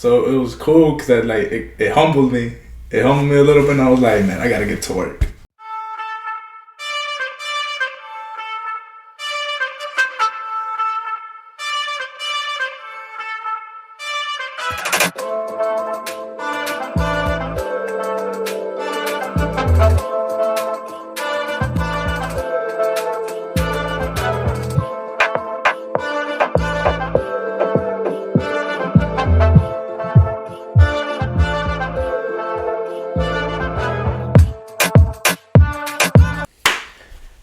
So it was cool because like it humbled me. It humbled me a little bit, and I was like, man, I gotta get to work.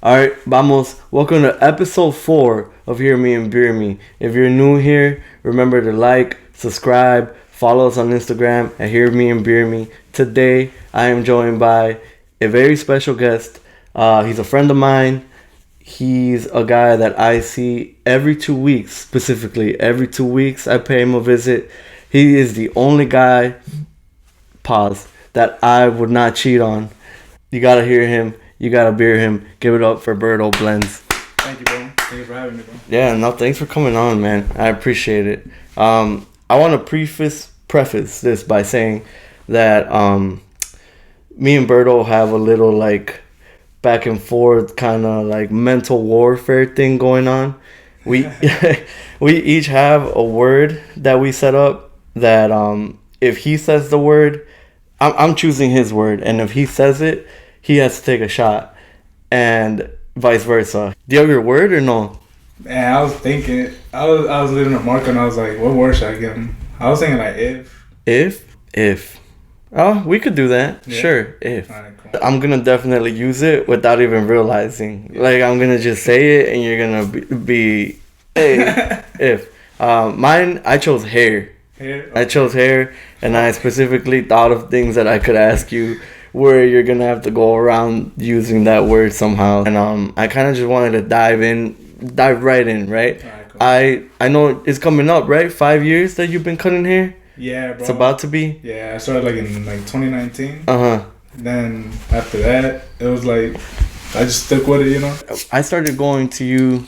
Alright, vamos. Welcome to episode 4 of Hear Me and Beer Me. If you're new here, remember to like, subscribe, follow us on Instagram at Hear Me and Beer Me. Today, I am joined by a very special guest. He's a friend of mine. He's a guy that I see every 2 weeks, specifically. Every 2 weeks, I pay him a visit. He is the only guy, that I would not cheat on. You gotta hear him. You gotta beer him. Give it up for Berto Blendz. Thank you, bro. Thank you for having me, bro. Yeah, no, thanks for coming on, man. I appreciate it. I want to preface this by saying that me and Berto have a little like back and forth kind of like mental warfare thing going on. We we each have a word that we set up that if he says the word, I'm choosing his word, and if he says it, he has to take a shot, and vice versa. Do you have your word or no? Man, I was thinking. I was leaving a mark, and I was like, what word should I give him? I was thinking like if. Oh, we could do that. Yeah. Sure, if. Right, cool. I'm gonna definitely use it without even realizing. Yeah. Like I'm gonna just say it, and you're gonna be hey, if. Mine, I chose hair. Hair. Okay. I chose hair, and I specifically thought of things that I could ask you, where you're gonna have to go around using that word somehow. And I kind of just wanted to dive right in, right? Alright, cool. I know it's coming up, right? 5 years that you've been cutting hair? Yeah, bro. It's about to be? Yeah, I started like in like 2019. Uh-huh. Then after that, it was like, I just stuck with it, you know? I started going to you,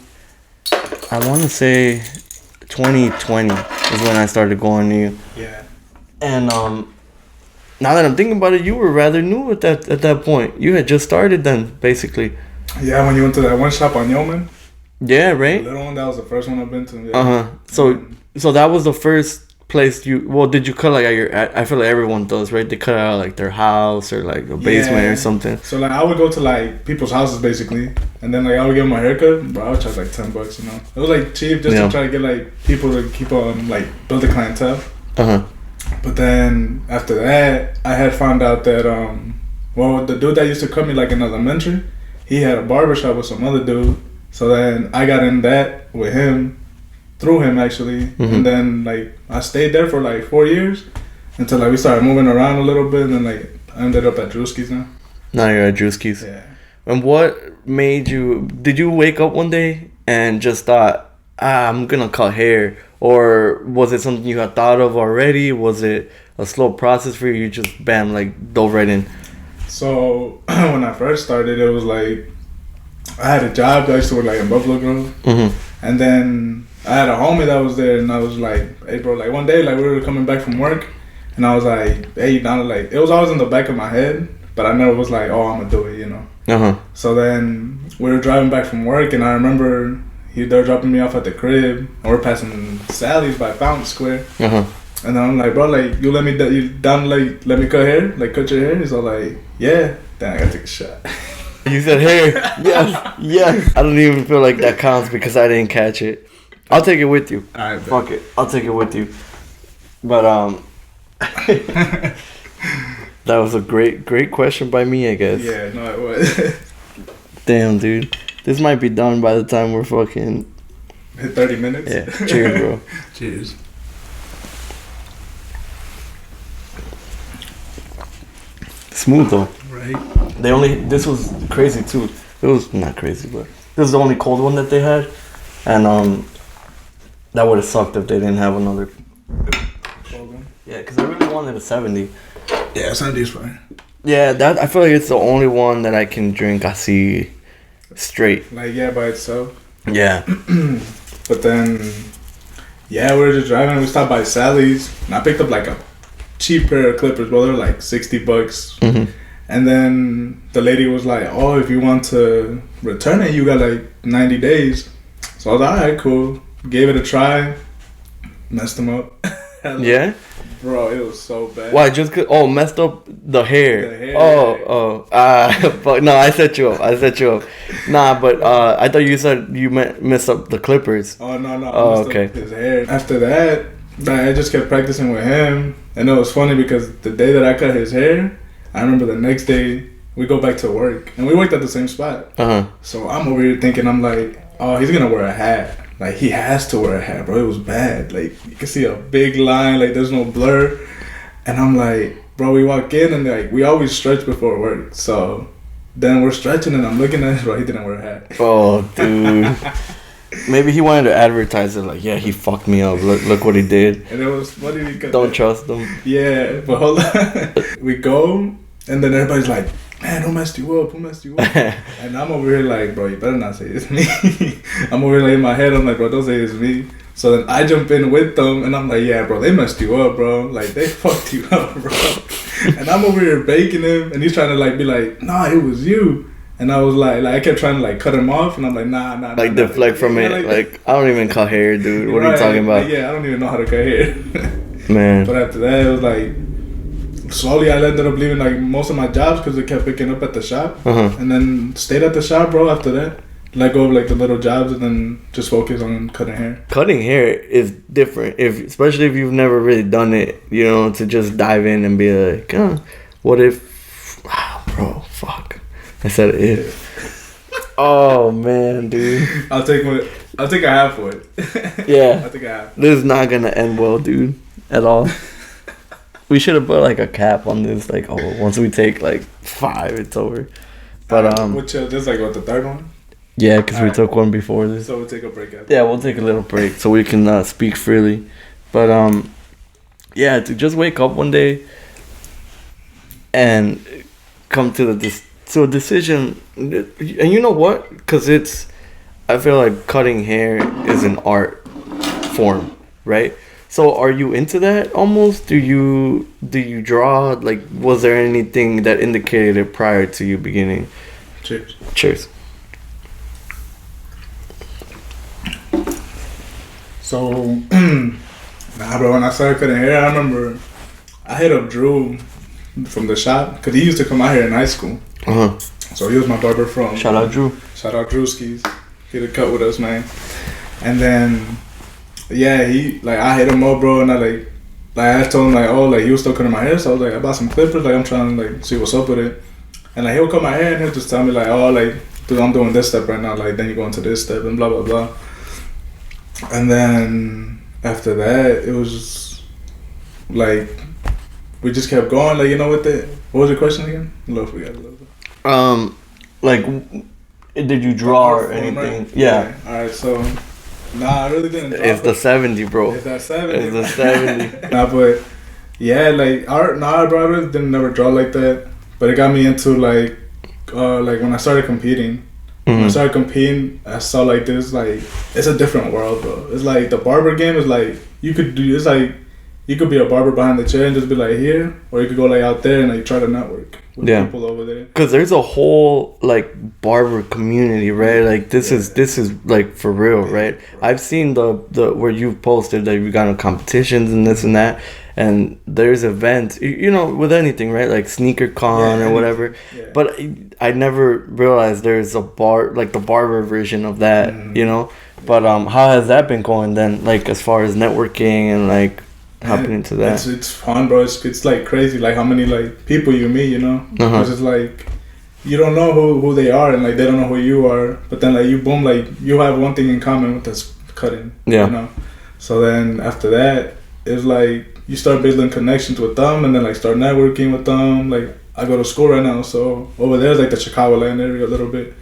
I want to say 2020 is when I started going to you. Yeah. And now that I'm thinking about it, you were rather new at that point. You had just started then, basically. Yeah, when you went to that one shop on Yeoman. Yeah, right? The little one, that was the first one I've been to. Yeah. Uh-huh. So that was the first place did you cut like at I feel like everyone does, right? They cut out like their house or like a basement or something. So like I would go to like people's houses basically, and then like I would give them my haircut, bro. I would charge like $10, you know. It was like cheap just to try to get like people to keep on like build the clientele. Uh-huh. But then after that, I had found out that the dude that used to cut me like in elementary, he had a barbershop with some other dude. So then I got in that with him, through him actually, and then like I stayed there for like 4 years until like we started moving around a little bit, and then like I ended up at Drewski's now. Now you're at Drewski's. Yeah. And what made you? Did you wake up one day and just thought, I'm gonna cut hair? Or was it something you had thought of already? Was it a slow process for you? You just bam, like dove right in. So when I first started, it was like I had a job. I used to work like in Buffalo Grove, and then I had a homie that was there, and I was like, "Hey, bro!" Like one day, like we were coming back from work, and I was like, "Hey, now like it was always in the back of my head, but I never was like, oh, I'm gonna do it," you know. So then we were driving back from work, and I remember. They're dropping me off at the crib, and we're passing Sally's by Fountain Square. And then I'm like, bro, like, you let me let me cut hair? Like, cut your hair? He's all like, yeah. Then I gotta take a shot. You said hair. Yes. I don't even feel like that counts because I didn't catch it. I'll take it with you. Alright, fuck it. I'll take it with you. But, that was a great question by me, I guess. Yeah, no, it was. Damn, dude. This might be done by the time we're fucking... Hit 30 minutes? Yeah. Cheers, bro. Cheers. Smooth, though. Right. This was crazy, too. It was not crazy, but... This is the only cold one that they had. And, that would have sucked if they didn't have another... Cold one? Yeah, because I really wanted a 70. Yeah, 70 is fine. Yeah, I feel like it's the only one that I can drink así straight. Like, yeah, by itself. Yeah. But then, Yeah, we were just driving. We stopped by Sally's, and I picked up like a cheap pair of clippers, bro. They're like $60. Mm-hmm. And then the lady was like, "Oh, if you want to return it, you got like 90 days." So I was like, "Alright, cool." Gave it a try. Messed them up. Yeah. Bro, it was so bad. Why? Just messed up the hair. The hair. But no, I set you up. Nah, but I thought you said you messed up the clippers. Oh no. Oh, I messed okay. up his hair. After that, I just kept practicing with him, and it was funny because the day that I cut his hair, I remember the next day we go back to work, and we worked at the same spot. So I'm over here thinking, I'm like, oh, he's gonna wear a hat. Like, he has to wear a hat, bro. It was bad. Like, you can see a big line. Like, there's no blur. And I'm like, bro, we walk in and, like, we always stretch before work. So then we're stretching and I'm looking at him, bro. He didn't wear a hat. Oh, dude. Maybe he wanted to advertise it. Like, yeah, he fucked me up. Look what he did. And it was funny because... Don't trust him. Yeah, but hold on. We go and then everybody's like, man, who messed you up? And I'm over here like, bro, you better not say it's me. I'm over here like in my head, I'm like, bro, don't say it's me. So then I jump in with them and I'm like, yeah, bro, they messed you up, bro. Like, they fucked you up, bro. And I'm over here baking him and he's trying to like be like, nah, it was you. And I was like I kept trying to like cut him off and I'm like, nah. Like deflect from it. Like, I don't even cut hair, dude. What are you talking about? Like, yeah, I don't even know how to cut hair. Man. But after that, it was like, slowly I ended up leaving like most of my jobs because I kept picking up at the shop, and then stayed at the shop, bro. After that, let go of like the little jobs and then just focus on cutting hair. Cutting hair is different, especially if you've never really done it. You know, to just dive in and be like, what if? Bro, fuck. I said if. Oh man, dude. I'll take a half for it. Yeah. I'll take a half. This is not gonna end well, dude, at all. We should have put like a cap on this. Like, once we take like 5, it's over. But which this is like what, the third one? Yeah, because we took one before this. So we'll take a break after. Yeah, we'll take a little break so we can speak freely. But yeah, to just wake up one day and come to a decision, and you know what? Because I feel like cutting hair is an art form, right? So are you into that almost? Do you draw? Like, was there anything that indicated it prior to you beginning? Cheers. So, nah, bro, when I started cutting hair, I remember I hit up Drew from the shop because he used to come out here in high school. So he was my barber from... Shout out Drew. Shout out Drewskis. He did a cut with us, man. And then... yeah, I hit him up, bro, and I told him, like, oh, like, he was still cutting my hair, so I was like, I bought some clippers, like, I'm trying to, like, see what's up with it. And, like, he'll cut my hair, and he'll just tell me, like, oh, like, dude, I'm doing this step right now, like, then you go into this step, and blah, blah, blah. And then, after that, it was just, like, we just kept going, like, you know what was your question again? I forgot a little bit. Like, did you draw or anything? Yeah. Alright, so... nah, I really didn't draw. It's the 70, bro. It's that 70. It's the 70. Nah, but yeah, like bro, I really didn't never draw like that. But it got me into like when I started competing. When I started competing, I saw like this, like, it's a different world, bro. It's like the barber game is like it's like you could be a barber behind the chair and just be like here, or you could go like out there and like try to network with people over there. Cause there's a whole like barber community, right? Like this is like for real, right? I've seen the where you've posted that you've gone to competitions and this and that, and there's events, you know, with anything, right? Like sneaker con or whatever. Yeah. But I never realized there's a like the barber version of that, you know. But how has that been going then? Like as far as networking and like happening to that. It's fun, bro. It's like crazy, like how many like people you meet, you know. Because it's like you don't know who they are, and like they don't know who you are. But then like you boom, like you have one thing in common with us cutting. Yeah. You know. So then after that, it's like you start building connections with them, and then like start networking with them. Like I go to school right now, so over there is like the Chicagoland area a little bit.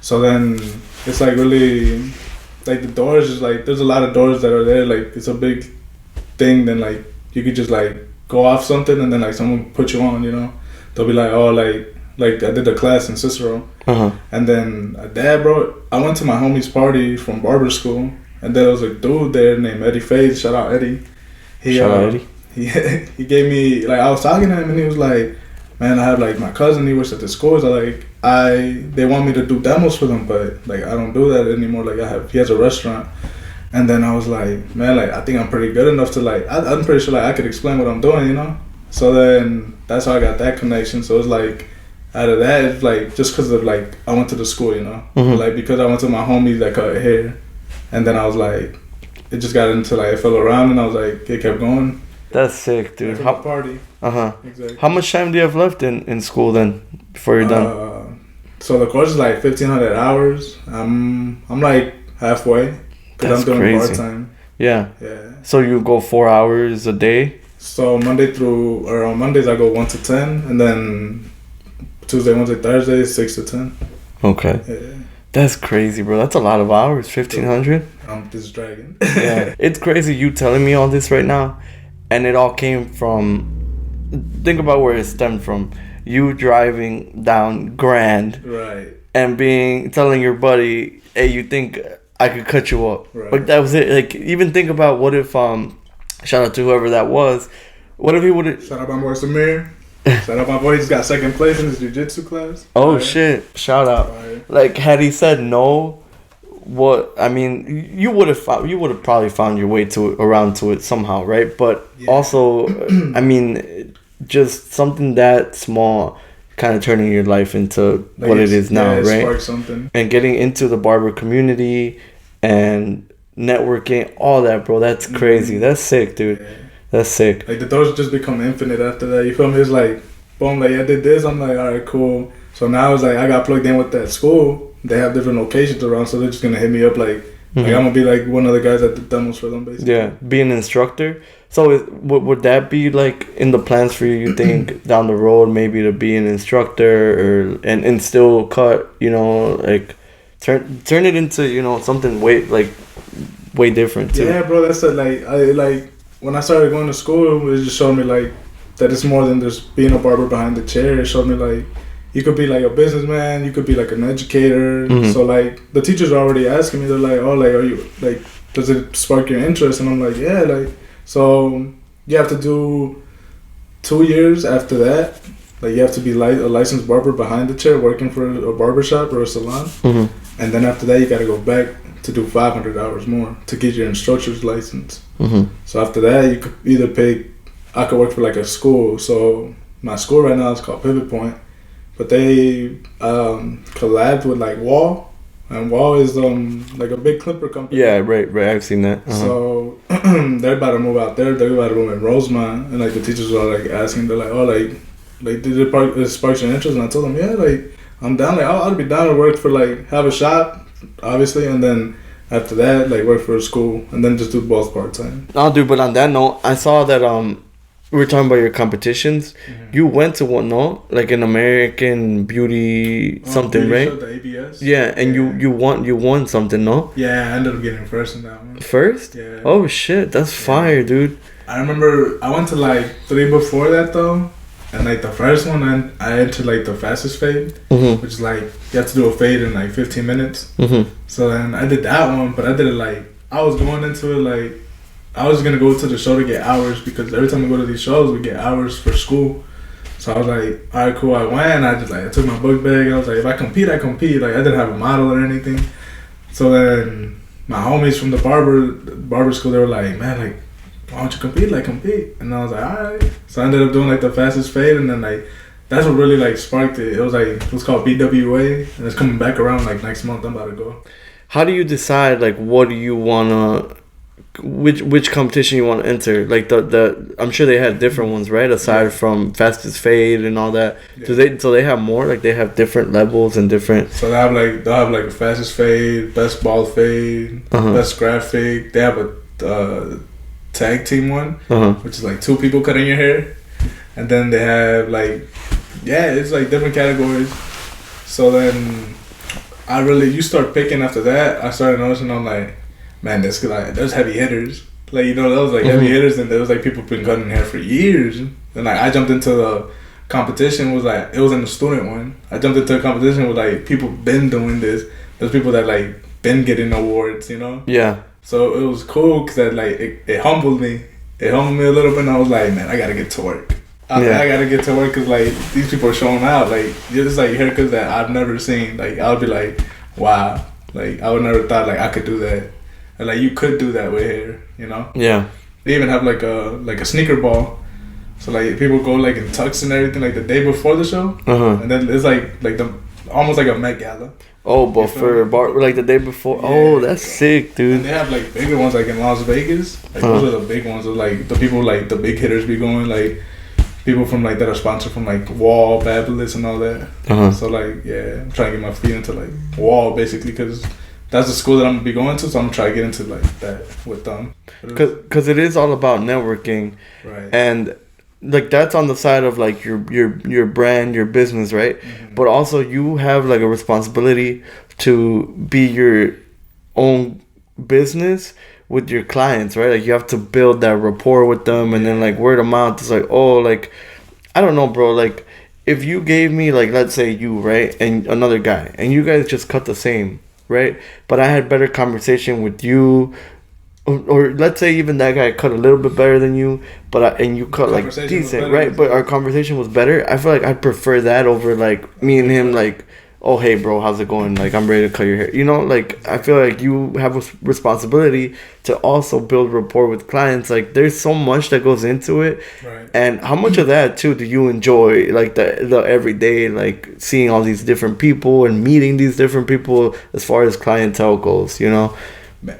So then it's like really like the doors is like there's a lot of doors that are there. Like it's a big thing. Then like you could just like go off something, and then like someone put you on, you know. They'll be like, oh, like I did a class in Cicero, and then bro, I went to my homie's party from barber school, And then there was a dude there named Eddie Faze. Shout out Eddie. Shout out Eddie. He gave me, like, I was talking to him and he was like, man, I have like my cousin, he works at the school. So like they want me to do demos for them, but like I don't do that anymore. Like he has a restaurant. And then I was like, man, like I think I'm pretty good enough to like I'm pretty sure like I could explain what I'm doing, you know? So then that's how I got that connection. So it's like out of that, it's like just because of like I went to the school, you know? Mm-hmm. Like because I went to my homies that cut hair. And then I was like, it just got into like, it fell around and I was like, it kept going. That's sick, dude. How party? Exactly. How much time do you have left in school then before you're done? So the course is like 1,500 hours. I'm like halfway because I'm doing crazy. part time. Yeah. Yeah. So you go 4 hours a day? So on Mondays I go 1 to 10, and then Tuesday, Wednesday, Thursday 6 to 10. Okay. Yeah. That's crazy, bro. That's a lot of hours. 1,500. I'm just dragging. Yeah. It's crazy you telling me all this right now. And it all came from, think about where it stemmed from. You driving down Grand. Right. And telling your buddy, hey, you think I could cut you up. Right. Like, that was it. Like, even think about what if, shout out to whoever that was. What if he would have... Shout out my boy Samir. Shout out my boy, he's got second place in his jiu-jitsu class. Oh, shit. Shout out. Right. Like, had he said no... you would have probably found your way around to it somehow, right? But also, I mean, just something that small kind of turning your life into like what it is now, right? Spark something. And getting into the barber community and networking, all that, bro. That's crazy. That's sick, dude. Yeah. That's sick. Like the doors just become infinite after that. You feel me? It's like, boom, like I did this. I'm like, all right, cool. So now it's like I got plugged in with that school. They have different locations around, so they're just gonna hit me up like I'm gonna be like one of the guys that did demos for them, basically. Yeah, be an instructor. So would that be like in the plans for you? You think down the road maybe to be an instructor and still cut, you know, like turn it into something way different too. Yeah, bro. That's like when I started going to school, it just showed me like that it's more than just being a barber behind the chair. It showed me like. You could be like a businessman. You could be like an educator. Mm-hmm. So like the teachers are already asking me. They're like, "Oh, like are you like? Does it spark your interest?" And I'm like, "Yeah." Like so, you have to do 2 years after that. Like you have to be a licensed barber behind the chair, working for a barbershop or a salon. Mm-hmm. And then after that, you got to go back to do 500 hours more to get your instructor's license. Mm-hmm. So after that, you could either I could work for like a school. So my school right now is called Pivot Point. But they collabed with like Wall, and Wall is like a big clipper company. Yeah, right. I've seen that. Uh-huh. So they're about to move out there. They're about to move in Rosemont, and like the teachers are like asking, they're like, "Oh, like did it spark your interest?" And I told them, "Yeah, like I'm down. Like I'll be down to work for like have a shop, obviously, and then after that, like work for a school, and then just do both part time." No, dude. But on that note, I saw that we were talking about your competitions. Mm-hmm. You went to one, no? Like an American Beauty something, beauty right? Show, the ABS. Yeah, and you won something, no? Yeah, I ended up getting first in that one. First? Yeah. Oh shit, that's fire, dude. I remember I went to like 3 before that though, and like the first one I entered like the fastest fade, mm-hmm. which is like you have to do a fade in like 15 minutes. Mm-hmm. So then I did that one, but I did it like I was going into it like. I was going to go to the show to get hours because every time we go to these shows, we get hours for school. So I was like, all right, cool. I went. I took my book bag. I was like, if I compete, I compete. Like, I didn't have a model or anything. So then my homies from the barber school, they were like, man, like, why don't you compete? Like, compete. And I was like, all right. So I ended up doing, like, the fastest fade. And then, like, that's what really, like, sparked it. It was called BWA. And it's coming back around, like, next month. I'm about to go. How do you decide, like, what do you want to... Which competition you want to enter? Like the I'm sure they had different ones, right? Aside from fastest fade and all that. Yeah. So they have more? Like they have different levels and different. So they'll have like fastest fade, best bald fade, best graphic. They have a tag team one, which is like 2 people cutting your hair, and then they have like it's like different categories. So then you start picking after that. I started noticing I'm like. Man, there's heavy hitters. Like, those like heavy hitters, and there was like people been cutting hair for years. And like I jumped into the competition it was in the student one. I jumped into a competition with like people been doing this. There's people that like been getting awards, Yeah. So it was cool because like it humbled me. It humbled me a little bit, and I was like, man, I gotta get to work. I gotta get to work because like these people are showing out. Like just like haircuts that I've never seen. Like I would be like, wow. Like I would never thought like I could do that. And like you could do that with hair, you know? Yeah. They even have like a sneaker ball. So like people go like in tux and everything like the day before the show. And then it's like the almost like a Met Gala. Oh, but for like the day before. Yeah. Oh, that's sick, dude. And they have like bigger ones like in Las Vegas. Like those are the big ones. Like the people like the big hitters be going like people from like that are sponsored from like Wall, Fabulous, and all that. So like yeah, I'm trying to get my feet into like Wall basically because that's the school that I'm gonna be going to. So I'm trying to get into like that with them. Because it is all about networking, right? And like that's on the side of like your brand, your business, right? But also you have like a responsibility to be your own business with your clients, right? Like you have to build that rapport with them, and then like word of mouth is like, oh, like I don't know, bro. Like if you gave me like let's say you, right, and another guy, and you guys just cut the same, right? But I had better conversation with you. Or let's say even that guy cut a little bit better than you, and you cut like decent, right? But our conversation was better. I feel like I'd prefer that over like me and him like, oh hey bro, how's it going? Like I'm ready to cut your hair. You know, like I feel like you have a responsibility to also build rapport with clients. Like there's so much that goes into it, right? And how much of that too do you enjoy? Like the everyday, like seeing all these different people and meeting these different people as far as clientele goes. You know.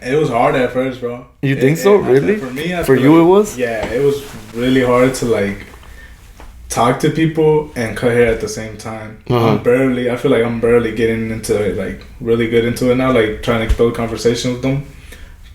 It was hard at first, bro. You think so? Really? For me, for you, it was. Yeah, it was really hard to like talk to people and cut hair at the same time. I feel like I'm barely getting into it, like really good into it now, like trying to build conversation with them.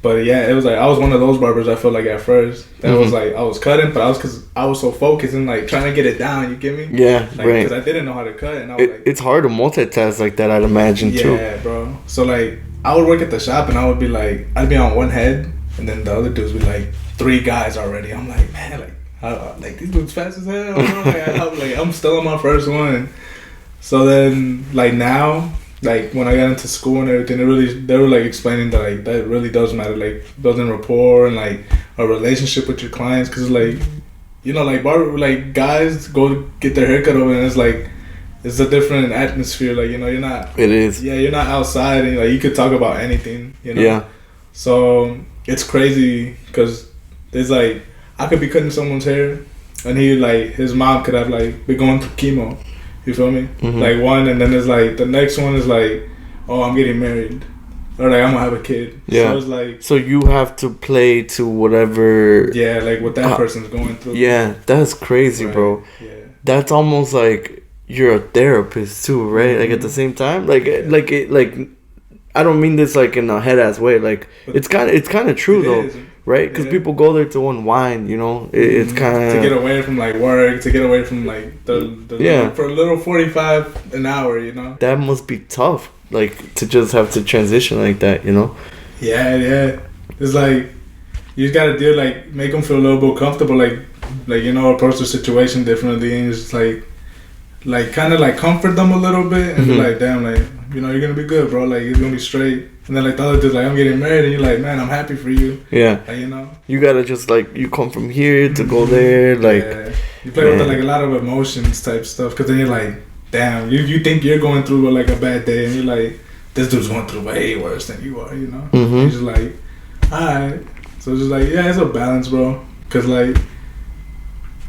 But yeah, it was like I was one of those barbers. I feel like at first that was like I was cutting, but because I was so focused and like trying to get it down. You get me? Yeah, like, right. Because I didn't know how to cut, and I was it's hard to multitask like that. I'd imagine too. Yeah, bro. So like I would work at the shop, and I would be like, I'd be on one head, and then the other dudes would be like 3 guys already. I'm like, man, like these dudes fast as hell. Bro. I'm still on my first one. So then like now. Like when I got into school and everything, they were like explaining that like that really does matter, like building rapport and like a relationship with your clients, because like you know like guys go get their haircut over and it's like it's a different atmosphere, like you know you're not. It is. Yeah, you're not outside and like you could talk about anything, you know. Yeah. So it's crazy because there's like I could be cutting someone's hair and his mom could have like been going through chemo. You feel me? Like one, and then there's like the next one is like, oh, I'm getting married, or like I'm gonna have a kid. Yeah. So it's like, so you have to play to whatever. Yeah, like what that person's going through. Yeah, that's crazy, right. Bro. Yeah. That's almost like you're a therapist too, right? Like at the same time, like I don't mean this like in a head ass way. Like but it's kind of true though. Right, because people go there to unwind, you know. It's kind of to get away from like work, to get away from like the for a little 45 an hour, you know. That must be tough, like to just have to transition like that, you know. Yeah. It's like you just gotta do like make them feel a little bit comfortable, like you know, approach the situation differently, and just like kind of like comfort them a little bit, and be like, damn, like you know, you're gonna be good, bro. Like it's gonna be straight. And then like the other dude's like, I'm getting married, and you're like, man, I'm happy for you. Yeah. Like, you know. You gotta just like you come from here to go there, like. Yeah. You play with like a lot of emotions type stuff, because then you're like, damn, you think you're going through like a bad day, and you're like, this dude's going through way worse than you are, you know. You're just like, all right. So it's just like, yeah, it's a balance, bro. Cause like,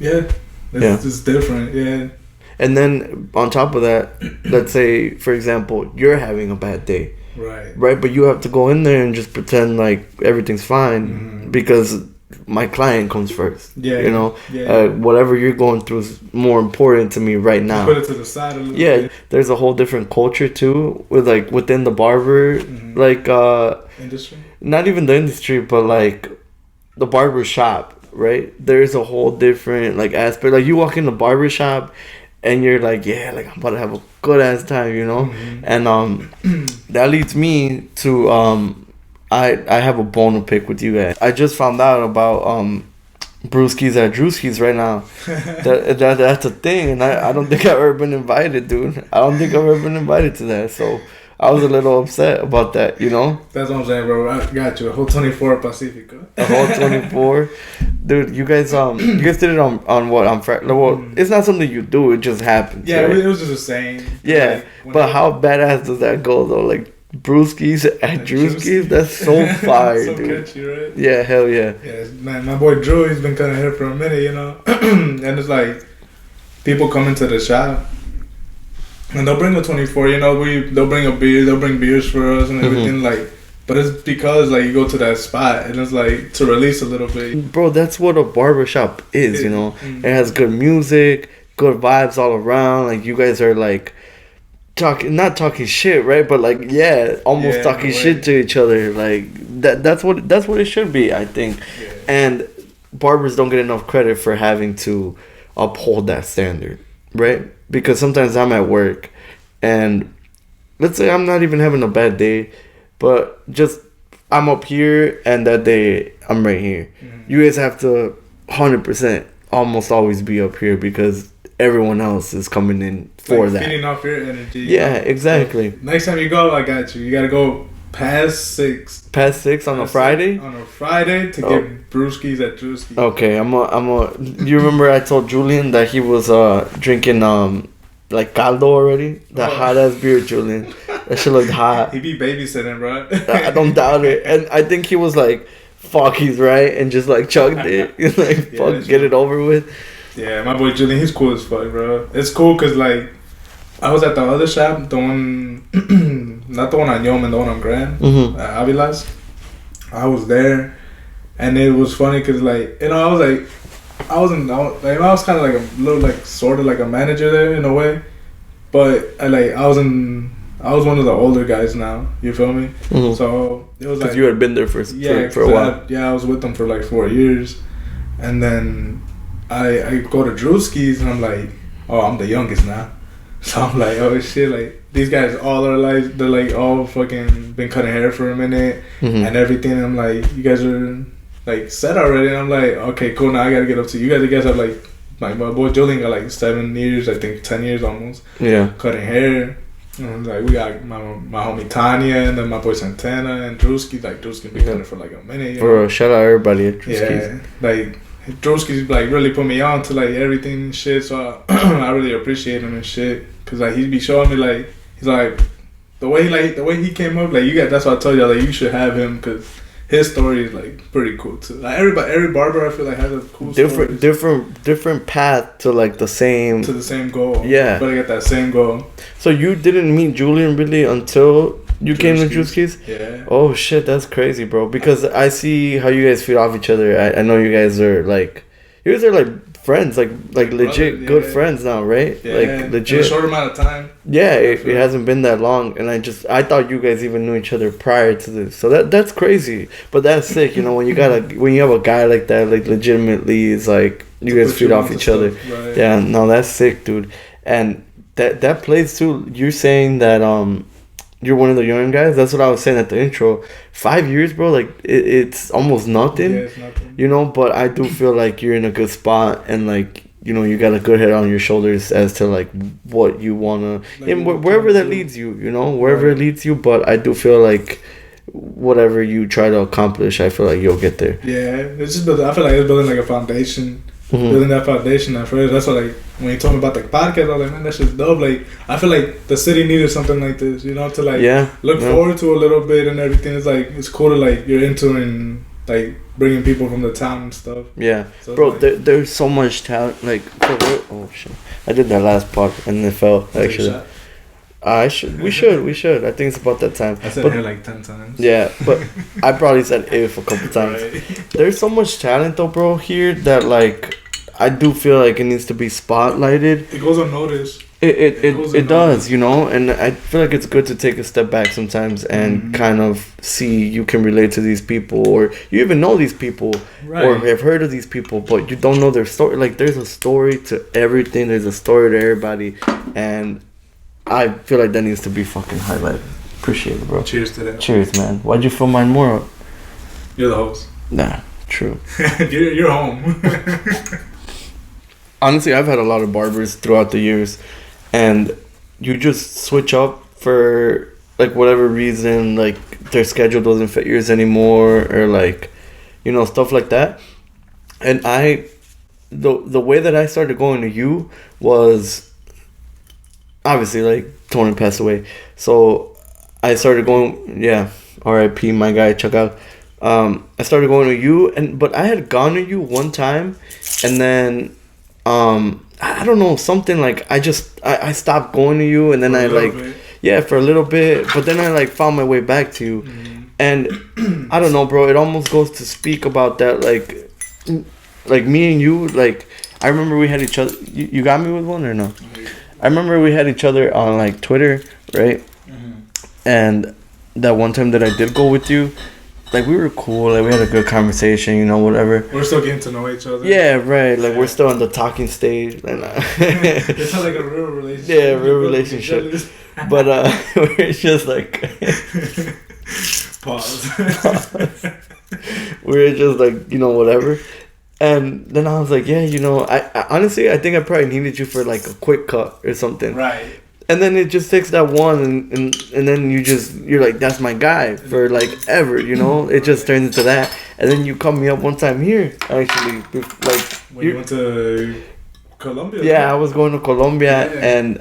it's different, yeah. And then on top of that, let's say for example, you're having a bad day. Right, but you have to go in there and just pretend like everything's fine because my client comes first. Yeah, you know, whatever you're going through is more important to me right now. Put it to the side a little bit. There's a whole different culture too, with like within the barber like industry. Not even the industry, but like the barber shop. Right, there's a whole different like aspect. Like you walk in the barber shop. And you're like, yeah, like I'm about to have a good ass time, you know? And that leads me to I have a bone to pick with you guys. I just found out about brewskis at Drewskis right now. That's a thing, and I don't think I've ever been invited, dude. I don't think I've ever been invited to that. So I was a little upset about that, you know? That's what I'm saying, bro. I got you. A whole 24 Pacifico. A whole 24. Dude, you guys did it on what? On Friday? Well, it's not something you do. It just happens. Yeah, right? it was just a saying. Yeah, like, but how badass does that go, though? Like, brewskis at Drewskis? That's so fire, so dude. catchy, right? Yeah, hell yeah. Yeah, man, my boy Drew, he's been cutting hair for a minute, you know? And it's like, people come into the shop, and they'll bring a 24, you know, they'll bring a beer, they'll bring beers for us and everything, like, but it's because, like, you go to that spot, and it's, like, to release a little bit. Bro, that's what a barbershop is, you know? It has good music, good vibes all around, like, you guys are, like, not talking shit, right? But, like, yeah, almost talking shit to each other, like, that's what it should be, I think. Yeah. And barbers don't get enough credit for having to uphold that standard, right? Because sometimes I'm at work, and let's say I'm not even having a bad day, but just I'm up here, and that day I'm right here. You guys have to 100% almost always be up here because everyone else is coming in for like that. Feeding off your energy. Yeah, exactly. Like, next time you go, I got you. You gotta go past 6. Past 6 on a Friday? On a Friday to get brewskis at Drewski. Okay, you remember I told Julian that he was drinking like caldo already? That hot ass beer, Julian. That shit looked hot. He be babysitting, bro. I don't doubt it. And I think he was like, fuck, he's right, and just like chugged it. He's like, fuck, get it over with. Yeah, my boy Julian, he's cool as fuck, bro. It's cool because, like, I was at the other shop, the one, not the one on Yeoman, the one on Grand, Avilas. I was there, and it was funny because, like, you know, I was kind of like a little, like, sort of like a manager there in a way, but I was one of the older guys now. You feel me? So it was like, you had been there for a while. I was with them for like 4 years, and then I go to Drewski's and I'm like, oh, I'm the youngest now. So I'm like, oh shit, like these guys all are like, they're like all fucking been cutting hair for a minute and everything. And I'm like, you guys are like set already. And I'm like, okay, cool. Now I gotta get up to you guys. You guys have like my boy Julian got like 7 years, I think 10 years almost. Yeah, cutting hair. And like we got my homie Tanya and then my boy Santana and Drewski. Like Drewski been cutting for like a minute. Bro, shout out everybody at Drewski's. Yeah, like Drewski's like really put me on to like everything and shit, so I really appreciate him and shit, cause like he be showing me like, he's like the way he came up, like you got, that's why I told you like you should have him, cause his story is like pretty cool too. Like every barber I feel like has a cool different path to like the same goal. Yeah, but I get that same goal. So you didn't meet Julian really until you came to Drewski's? Yeah. Oh shit, that's crazy, bro. Because I see how you guys feed off each other. I know you guys are like friends, like legit good friends now, right? Yeah. Like legit. In a short amount of time. Yeah, it hasn't been that long, and I thought you guys even knew each other prior to this. So that's crazy, but that's sick. You know, when you have a guy like that, like legitimately, it's like you guys feed off each other. Right. Yeah, no, that's sick, dude. And that plays too. You're saying that you're one of the young guys. That's what I was saying at the intro. 5 years, bro. Like it's almost nothing. Yeah, it's nothing. You know, but I do feel like you're in a good spot, and like, you know, you got a good head on your shoulders as to like what you wanna, like, and wherever that leads you. You know, wherever it leads you. But I do feel like whatever you try to accomplish, I feel like you'll get there. Yeah, it's just I feel like it's building like a foundation. Building that foundation at first. That's what, like, when you told me about the podcast, I was like, man, that shit's dope. Like, I feel like the city needed something like this, you know, to like look forward to a little bit and everything. It's like, it's cool to like you're into and like bringing people from the town and stuff. Yeah, so bro, like, there's so much talent. Like, oh shit, I did that last part and it fell actually. We should. I think it's about that time. I said it like 10 times. Yeah, but I probably said if a couple times. Right. There's so much talent though, bro, here that like I do feel like it needs to be spotlighted. It goes unnoticed. It does, you know, and I feel like it's good to take a step back sometimes and kind of see you can relate to these people, or you even know these people, or have heard of these people, but you don't know their story. Like, there's a story to everything. There's a story to everybody, and I feel like that needs to be fucking highlighted. Appreciate it, bro. Cheers to that. Cheers, man. Why'd you fill mine more up? You're the host. Nah, true. you're home. Honestly, I've had a lot of barbers throughout the years, and you just switch up for like whatever reason, like their schedule doesn't fit yours anymore, or like, you know, stuff like that. And the way that I started going to you was obviously like Tony passed away, so I started going. Yeah, R.I.P. my guy, check out. I started going to you, but I had gone to you one time, and then I don't know, something like I stopped going to you, and then I like bit. Yeah, for a little bit, but then I like found my way back to you. And I don't know, bro, it almost goes to speak about that, like me and you, like I remember we had each other. You got me with one or no? I remember we had each other on like Twitter, right? And that one time that I did go with you, like we were cool, like we had a good conversation, you know, whatever. We're still getting to know each other. Yeah, right. Like we're still on the talking stage. And, it's not like a real relationship. Yeah, real relationship. But we're just like pause. We're just like, you know, whatever. And then I was like, yeah, you know, I honestly I think I probably needed you for like a quick cut or something. Right. And then it just takes that one, and then you're like, that's my guy for like ever, you know. It just turns into that, and then you call me up one time here, actually, like when you went to Colombia. Yeah, I was going to Colombia, and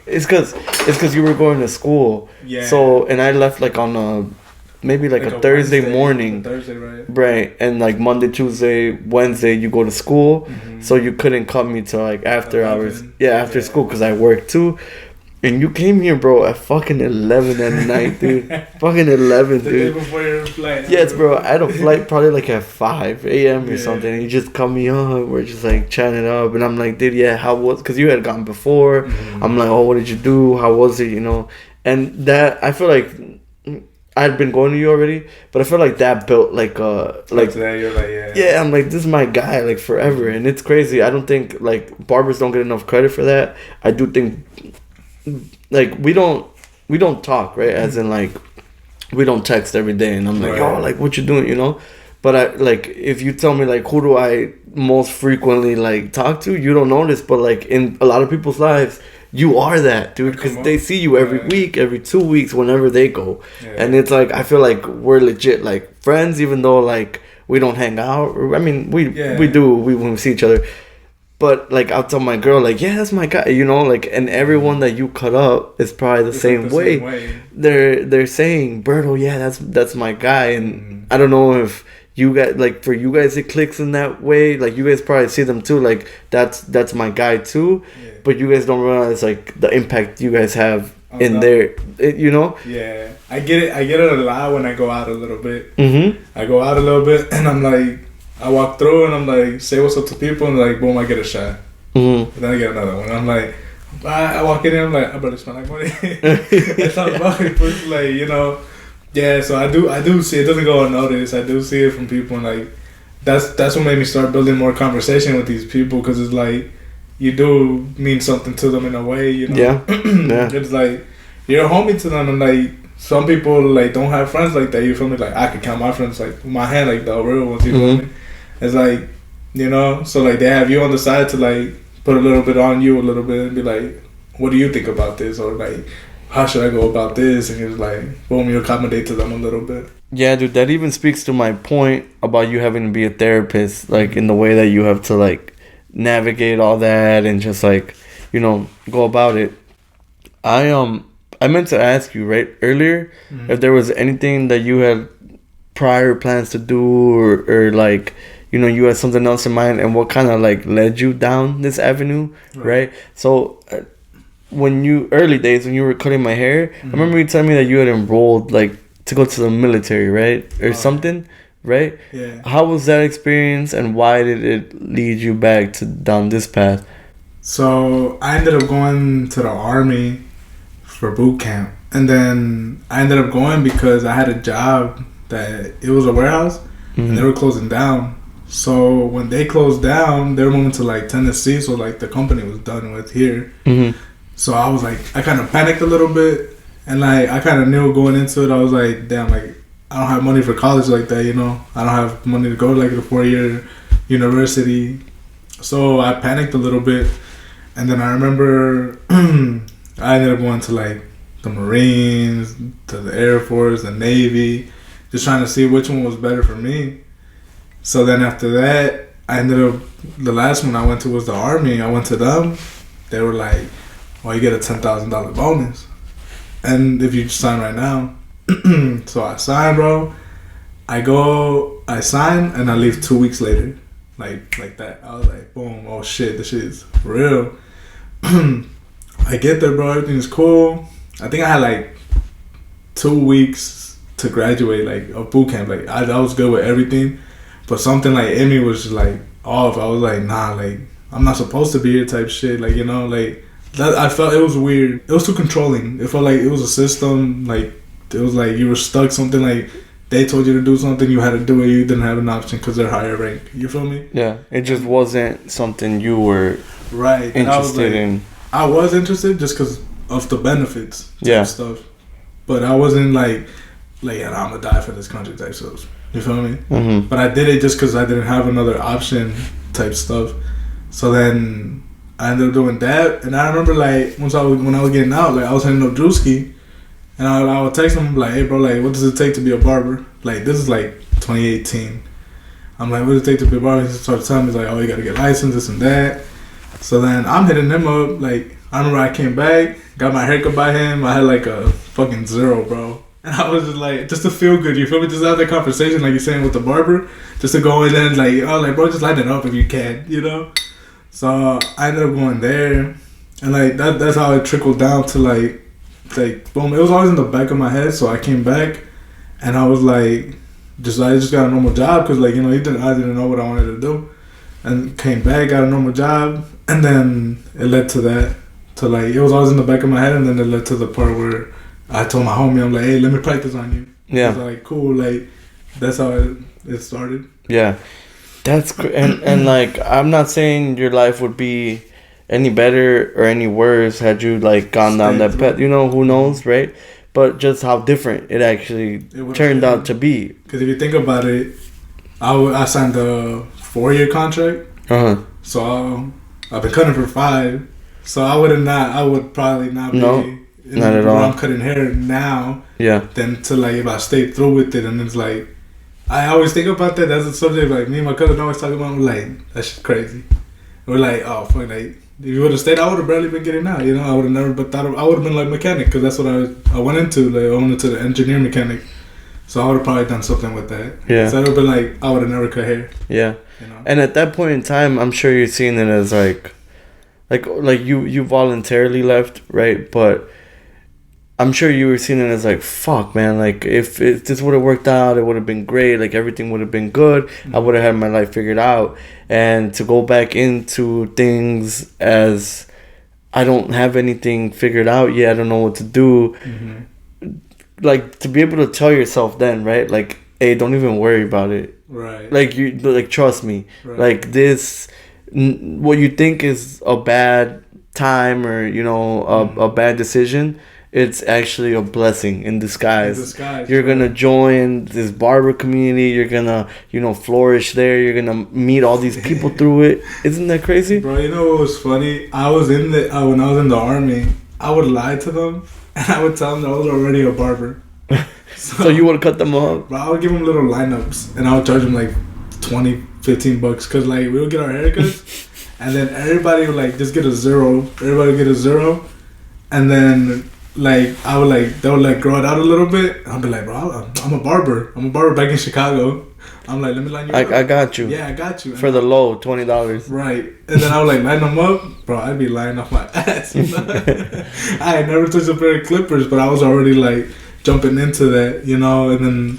it's because you were going to school. Yeah. So and I left like on maybe like a Thursday morning. Thursday, right? Right, and like Monday, Tuesday, Wednesday, you go to school, so you couldn't cut me till like after hours. Yeah, after school, because I work too. And you came here, bro, at fucking 11 at night, dude. Fucking 11, dude. The day before your flight. Yes, bro. I had a flight probably like at 5 a.m. or something. And you just call me up. We're just like chatting up. And I'm like, dude, yeah, how was... Because you had gone before. I'm like, oh, what did you do? How was it, you know? And that, I feel like... I'd been going to you already, but I feel like that built like today you're like I'm like, this is my guy like forever. And it's crazy. I don't think like barbers don't get enough credit for that. I do think like we don't talk, right? As in like we don't text every day, and I'm like, oh, like what you doing, you know? But I like, if you tell me like who do I most frequently like talk to, you don't notice, but like in a lot of people's lives, you are that, dude, because they see you every week, every 2 weeks, whenever they go. And it's like, I feel like we're legit like friends, even though like we don't hang out. I mean, we do when we see each other. But like, I'll tell my girl like, yeah, that's my guy, you know, like, and everyone that you cut up is probably the same way. They're saying, Berto, yeah, that's my guy. And I don't know if you guys, like, for you guys it clicks in that way. Like, you guys probably see them too, like that's my guy too. But you guys don't realize like the impact you guys have in there, you know. I get it a lot when I go out a little bit. I go out a little bit and I'm like, I walk through and I'm like, say what's up to people, and like, boom, I get a shot. And then I get another one. I'm like, I walk in and I'm like, I better spend like money. That's how it's like, you know. Yeah, so I do see it. Doesn't go unnoticed. I do see it from people, and like that's what made me start building more conversation with these people, because it's like you do mean something to them in a way, you know. Yeah. It's like you're a homie to them, and like some people like don't have friends like that. You feel me? Like I could count my friends like with my hand, like the real ones. You feel me? It's like, you know, so like they have you on the side to like put a little bit on you a little bit and be like, what do you think about this, or like, how should I go about this? And it's like, boom, you accommodate to them a little bit. Yeah, dude, that even speaks to my point about you having to be a therapist, like in the way that you have to like navigate all that and just like, you know, go about it. I meant to ask you right earlier if there was anything that you had prior plans to do, or like, you know, you had something else in mind, and what kind of like led you down this avenue, right? So when you early days when you were cutting my hair, I remember you telling me that you had enrolled like to go to the military, right, or something, right? Yeah. How was that experience, and why did it lead you back to down this path? So I ended up going to the Army for boot camp, and then I ended up going because I had a job that it was a warehouse, and they were closing down. So when they closed down, they were moving to like Tennessee, so like the company was done with here. So I was like, I kind of panicked a little bit, and like I kind of knew going into it, I was like, damn, like I don't have money for college like that, you know. I don't have money to go to like a 4-year university. So I panicked a little bit, and then I remember I ended up going to like the Marines to the Air Force, the Navy, just trying to see which one was better for me. So then after that, I ended up, the last one I went to was the Army. I went to them. They were like, well, you get a $10,000 bonus. And if you sign right now. So I signed, bro. I sign, and I leave 2 weeks later. Like that. I was like, boom, oh shit, this shit is real. I get there, bro, everything's cool. I think I had like 2 weeks to graduate, like a boot camp. Like I was good with everything. But something like in me was just like off. I was like, nah, like I'm not supposed to be here type shit. Like, you know, like that, I felt it was weird. It was too controlling. It felt like it was a system. Like it was like you were stuck. Something like they told you to do something, you had to do it. You didn't have an option because they're higher rank. You feel me? Yeah, it just wasn't something you were interested in. I was interested just because of the benefits. Yeah. Stuff. But I wasn't like yeah, I'm gonna die for this country type stuff. You feel me? Mm-hmm. But I did it just because I didn't have another option type stuff. So then I ended up doing that. And I remember like when I was getting out, like I was hitting up Drewski. And I would text him like, hey bro, like what does it take to be a barber? Like this is like 2018. I'm like, what does it take to be a barber? He started telling me like, oh, you gotta get licensed, this and that. So then I'm hitting him up. Like I remember I came back, got my haircut by him. I had like a fucking 0, bro. And I was just like, just to feel good, you feel me? Just have that conversation, like you're saying with the barber, just to go in there and like, oh, like bro, just light it up if you can, you know. So I ended up going there, and like that's how it trickled down to like boom. It was always in the back of my head. So I came back, and I was like, I just got a normal job because like, you know, I didn't know what I wanted to do, and came back, got a normal job, and then it led to that. To like, it was always in the back of my head, and then it led to the part where I told my homie, I'm like, hey, let me practice on you. Yeah. I was like, cool. Like, that's how it started. Yeah. That's great. And like, I'm not saying your life would be any better or any worse had you like gone down that path. You know, who knows, right? But just how different it actually turned out to be. Because if you think about it, I signed a 4-year contract. Uh-huh. So I've been cutting for 5. So I would probably not be... Not at all. I'm cutting hair now. Yeah. Then to like if I stay through with it, and it's like I always think about that. That's a subject like me and my cousin always talk about. We're like, that shit's crazy. We're like, oh fuck, like if you would have stayed, I would have barely been getting out. You know, I would have never. But I would have been like mechanic because that's what I went into. Like I went into the engineer mechanic. So I would have probably done something with that. Yeah. So I would have been like, I would have never cut hair. Yeah. You know? And at that point in time, I'm sure you're seeing it as like you voluntarily left, right? But I'm sure you were seeing it as like, fuck, man, like if this would have worked out, it would have been great. Like everything would have been good. I would have had my life figured out. And to go back into things as I don't have anything figured out yet, I don't know what to do. Mm-hmm. Like to be able to tell yourself then, right? Like, hey, don't even worry about it. Right. Like trust me. Right. Like this, what you think is a bad time or, you know, a bad decision, it's actually a blessing in disguise. You're going to join this barber community. You're going to, you know, flourish there. You're going to meet all these people through it. Isn't that crazy? Bro, you know what was funny? I was when I was in the Army, I would lie to them and I would tell them that I was already a barber. So you would cut them up? Bro, I would give them little lineups and I would charge them like $20-$15 because like we would get our haircuts and then everybody would like just get a 0. Everybody would get a 0 and then like I would like they would like grow it out a little bit. I'd be like, bro, I'm a barber. I'm a barber back in Chicago. I'm like, let me line you up. I got you. Yeah, I got you. For the low, $20. Right. And then I would like line them up. Bro, I'd be lying off my ass. You know? I had never touched a pair of clippers, but I was already like jumping into that, you know. And then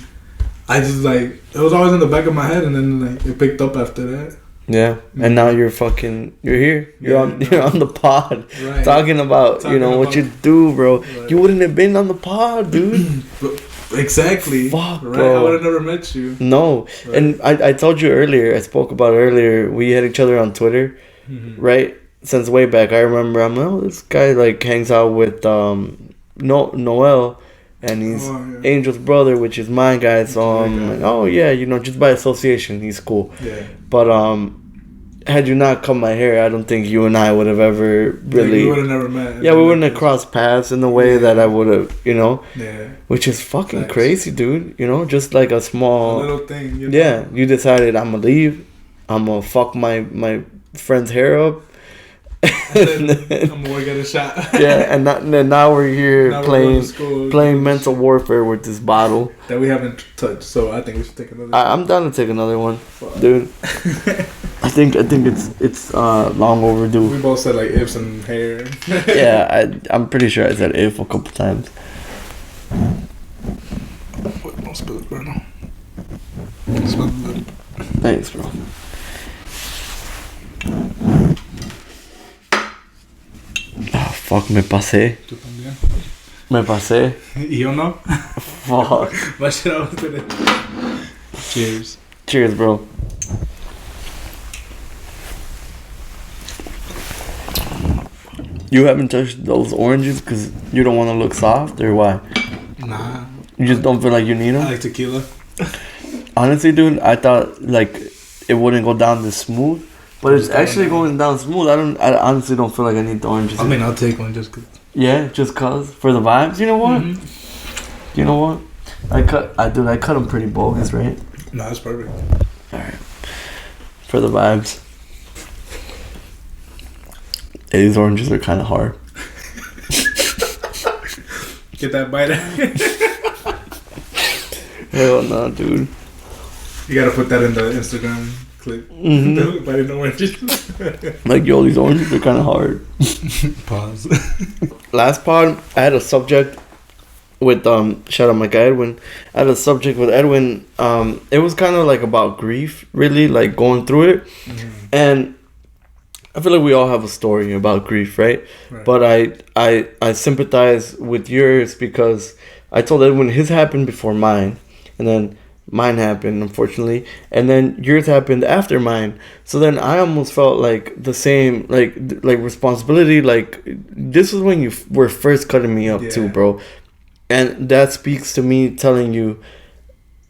I just like it was always in the back of my head, and then like it picked up after that. Yeah, and now you're here. You're on the pod, right. talking about what you do, bro. Right. You wouldn't have been on the pod, dude. Exactly. Fuck, right? Bro. I would have never met you. No, right. And I told you earlier. I spoke about earlier. We had each other on Twitter, right? Since way back, I remember. I'm like, oh, this guy like hangs out with Noel. And he's Angel's brother, which is my guy. So I'm like, oh yeah, just by association, he's cool. Yeah. But had you not cut my hair, I don't think you and I would have ever really. We would have never met. Yeah, we wouldn't have crossed paths in the way that I would have, Yeah. Which is fucking crazy, dude. Just like a small little thing. Yeah, you decided I'm gonna leave. I'm gonna fuck my friend's hair up. And then I'm gonna get a shot. Yeah, and now we're here now playing mental warfare with this bottle that we haven't touched. So I think we should take another. I'm down to take another one, dude. I think it's long overdue. We both said like ifs and hair. Yeah, I'm pretty sure I said if a couple times. Don't spill it, bro. Spill it. Thanks, bro. Oh, fuck, me pasé. Tú también. Me pasé. Y yo no. Fuck. Wash it out today. Cheers. Cheers, bro. You haven't touched those oranges because you don't want to look soft, or why? Nah. You just don't feel like you need them? I like tequila. Honestly, dude, I thought like it wouldn't go down this smooth, but it's actually going down smooth. I honestly don't feel like I need the oranges. I mean, I'll take one just cause. Yeah, just cause for the vibes. You know what? Mm-hmm. You know what? I cut them pretty bogus, right? No, that's perfect. All right. For the vibes. Yeah, these oranges are kind of hard. Get that bite out. Hell no, dude. You gotta put that in the Instagram clip. Mm-hmm. Biting oranges. Like, yo, these oranges are kind of hard. Pause. Last pod, I had a subject with shout out my guy Edwin. I had a subject with Edwin. It was kind of like about grief, really, like going through it. Mm-hmm. And I feel like we all have a story about grief, right? But I sympathize with yours because I told Edwin his happened before mine, and then mine happened, unfortunately, and then yours happened after mine. So then I almost felt like the same, like responsibility. Like, this was when you were first cutting me up too, bro. And that speaks to me telling you,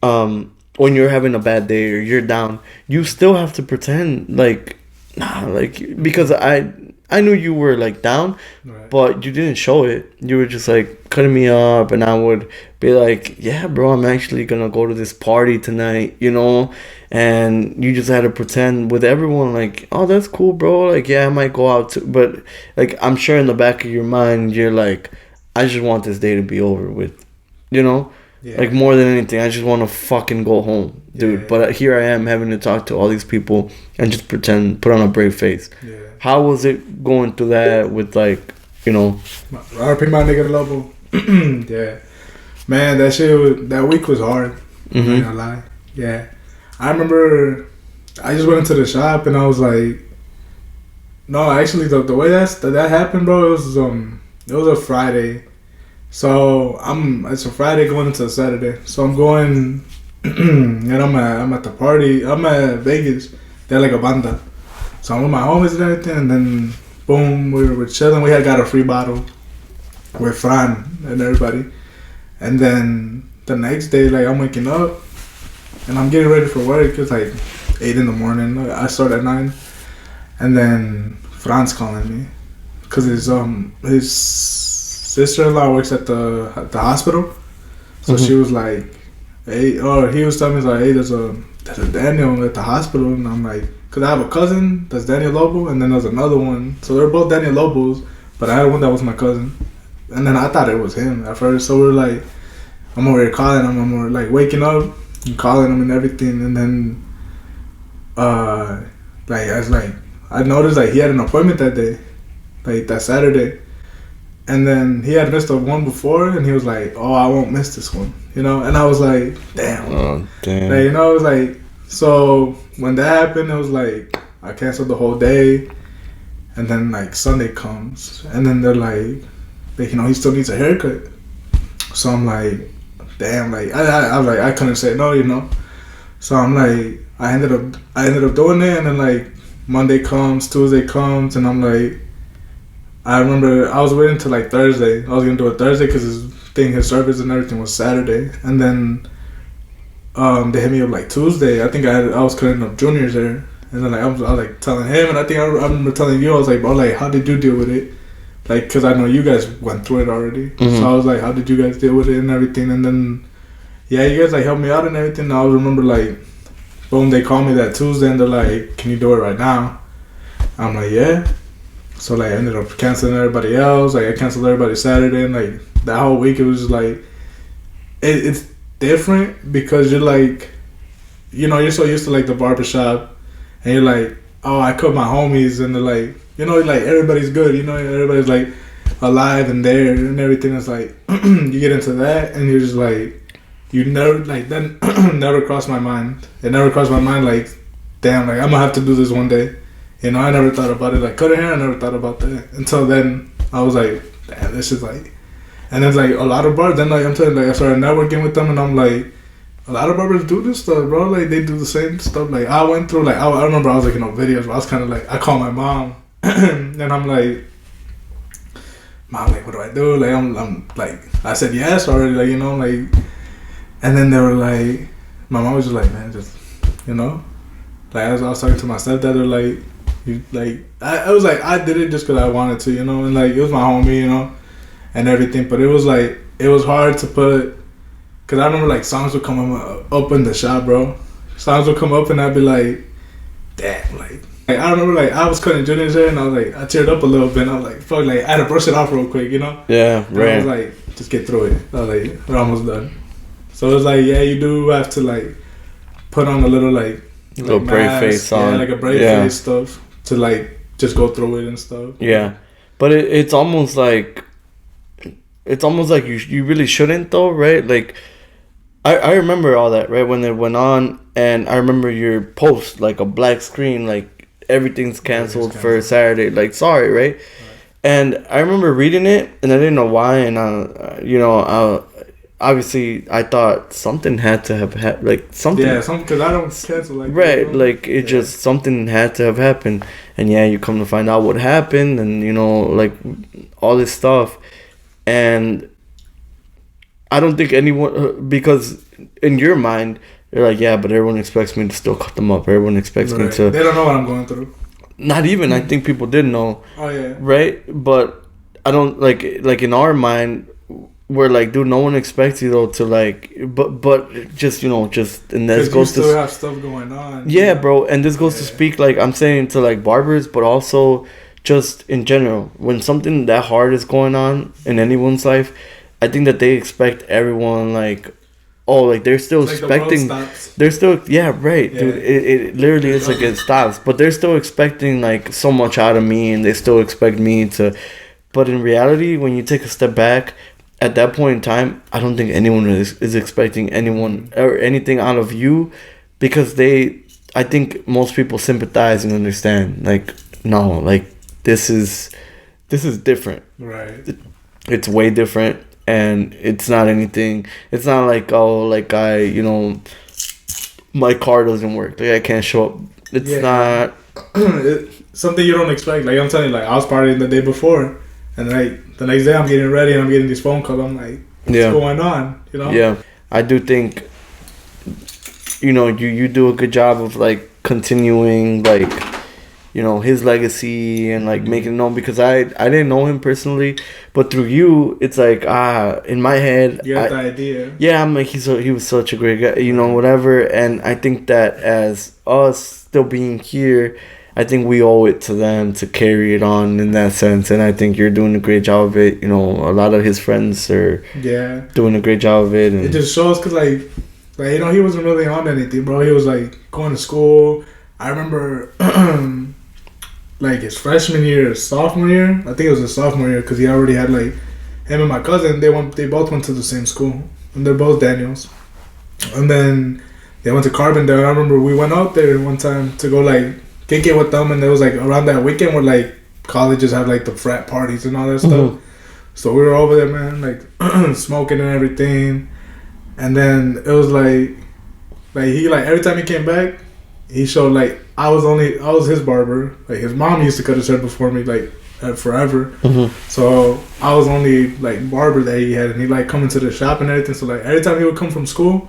when you're having a bad day or you're down, you still have to pretend like, nah, like, because I knew you were like down, but you didn't show it. You were just like cutting me up, and I would be like, yeah, bro, I'm actually gonna go to this party tonight, and you just had to pretend with everyone like, oh, that's cool, bro, like, yeah, I might go out too. But like, I'm sure in the back of your mind you're like, I just want this day to be over with, like, more than anything, I just want to fucking go home, dude. Yeah. But here I am having to talk to all these people and just pretend, put on a brave face. Yeah. How was it going through that with, like, RP my nigga Lobo. Yeah. Man, that week was hard. Mm-hmm. I'm not gonna lie. Yeah. I remember I just went into the shop and I was like, no, actually the way that happened, bro, it was a Friday. So it's a Friday going into a Saturday. So I'm going and I'm at the party. I'm at Vegas. They're like a banda. So I'm with my homies and everything, and then boom, we were chilling. We had got a free bottle with Fran and everybody. And then the next day, like, I'm waking up and I'm getting ready for work. It's like 8 in the morning. I start at 9. And then Fran's calling me because his sister-in-law works at the hospital. So she was like, hey, he was telling me, like, hey, there's a Daniel at the hospital. And I'm like, because I have a cousin that's Daniel Lobo, and then there's another one. So they're both Daniel Lobos, but I had one that was my cousin. And then I thought it was him at first. So we're like, I'm over here calling him. I'm over, like, waking up and calling him and everything. And then, I noticed, like, he had an appointment that day, like, that Saturday. And then he had missed the one before, and he was like, oh, I won't miss this one, And I was like, damn. Oh, damn. Like, it was like, so when that happened, it was like, I canceled the whole day. And then, like, Sunday comes, and then they're like, he still needs a haircut. So I'm like, damn, like, I was like, I couldn't say no, So I'm like, I ended up doing it, and then, like, Monday comes, Tuesday comes, and I'm like, I remember I was waiting till, like, Thursday. I was gonna do it Thursday because his service and everything was Saturday. And then they hit me up, like, Tuesday. I think I was cutting up juniors there. And then like I was like telling him, and I think I remember telling you, I was like, bro, like how did you deal with it? Like, cause I know you guys went through it already. Mm-hmm. So I was like, how did you guys deal with it and everything? And then, yeah, you guys like helped me out and everything. And I remember like, boom, they called me that Tuesday and they're like, can you do it right now? I'm like, yeah. So like I ended up canceling everybody else. Like I canceled everybody Saturday, and like that whole week it was just like, it's different because you're like, you know, you're so used to like the barbershop, and you're like, oh, I cut my homies, and they're like, you know, like everybody's good, you know, everybody's like alive and there and everything. It's like you get into that and you're just like, you never like that never crossed my mind. It never crossed my mind like, damn, like I'm gonna have to do this one day. You know, I never thought about it like cutting hair. I never thought about that until then. I was like, damn, this is like, and then like a lot of barbers. Then like I'm telling you, like I started networking with them, and I'm like, a lot of barbers do this stuff, bro. Like they do the same stuff. Like I went through, like I remember I was looking up videos, but I was kind of like, I called my mom, and I'm like, Mom, like what do I do? Like I'm like, I said yes already, like you know, like, and then they were like, my mom was just like, man, just you know, like I was talking to my stepdad, they're like, you like, I was like, I did it just because I wanted to, you know, and like it was my homie, you know, and everything, but it was like, it was hard to put. Cause I remember like songs would come up in the shop, bro. Songs would come up and I'd be like, damn, like I remember like I was cutting Junior's hair and I was like, I teared up a little bit and I was like, fuck, like I had to brush it off real quick, you know? Yeah, right. I was like, just get through it. I was like, we're almost done. So it was like, yeah, you do have to like put on a little like brave face on. Yeah, like a brave face stuff to like just go through it and stuff. Yeah, but it's almost like you really shouldn't though, right? Like I remember all that, right, when it went on, and I remember your post, like a black screen, like everything's canceled for Saturday, like sorry, right? And I remember reading it, and I didn't know why, and obviously I thought something had to have happened, like something. Yeah, something, because I don't cancel like right, that, like it just something had to have happened, and yeah, you come to find out what happened, and you know, like all this stuff, and I don't think anyone, because in your mind, you're like, yeah, but everyone expects me to still cut them up. Everyone expects me to. They don't know what I'm going through. Not even. I think people did know. Oh, yeah. Right? But I don't, like in our mind, we're like, dude, no one expects you, though, to, like, but just, you know, just, and this goes to. You still have stuff going on. Yeah, bro. And this goes to speak, like, I'm saying to, like, barbers, but also just in general. When something that hard is going on in anyone's life, I think that they expect everyone, like, oh, like, they're still expecting, they're still, yeah, right, yeah. Dude, it literally is like it stops, but they're still expecting, like, so much out of me, and they still expect me to, but in reality, when you take a step back, at that point in time, I don't think anyone is expecting anyone or anything out of you, because I think most people sympathize and understand, like, no, like, this is different. Right. It's way different. And it's not anything. It's not like, oh, like you know, my car doesn't work. Like I can't show up. It's not something you don't expect. Like I'm telling you, like I was partying the day before, and like the next day I'm getting ready and I'm getting these phone calls. I'm like, what's going on? You know? Yeah, I do think, you know, you do a good job of like continuing like, you know, his legacy and like making it known, because I didn't know him personally, but through you, it's like in my head, you got the idea. Yeah, I'm like he was such a great guy, you know, whatever. And I think that as us still being here, I think we owe it to them to carry it on in that sense. And I think you're doing a great job of it. You know, a lot of his friends are doing a great job of it. And it just shows because like you know, he wasn't really on anything, bro. He was like going to school. I remember. Like his freshman year, sophomore year. I think it was his sophomore year because he already had like him and my cousin. They both went to the same school, and they're both Daniels. And then they went to Carbondale. I remember we went out there one time to go like kick it with them, and it was like around that weekend where like colleges have like the frat parties and all that stuff. So we were over there, man, like smoking and everything. And then it was like he like every time he came back, he showed like I was his barber. Like his mom used to cut his hair before me, like forever. So I was only like barber that he had, and he like come into the shop and everything. So like every time he would come from school,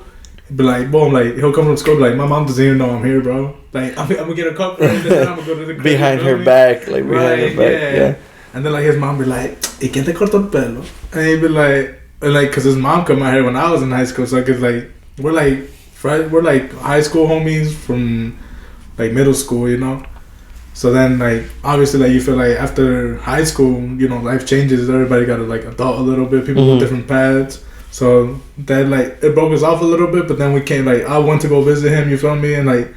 be like, boom, like he'll come from school, be like, my mom doesn't even know I'm here, bro. Like I'm gonna get a cup, and then I'm gonna go to the crib, behind her back, like behind her back, yeah. And then like his mom be like, ¿Y quién te cortó el pelo? And he'd be like, cause his mom cut my hair when I was in high school, so cause like we're like high school homies from like middle school, you know. So then like obviously like you feel like after high school, you know, life changes. Everybody got to like adult a little bit. People go different paths. So that like it broke us off a little bit, but then we came like I went to go visit him. You feel me? And like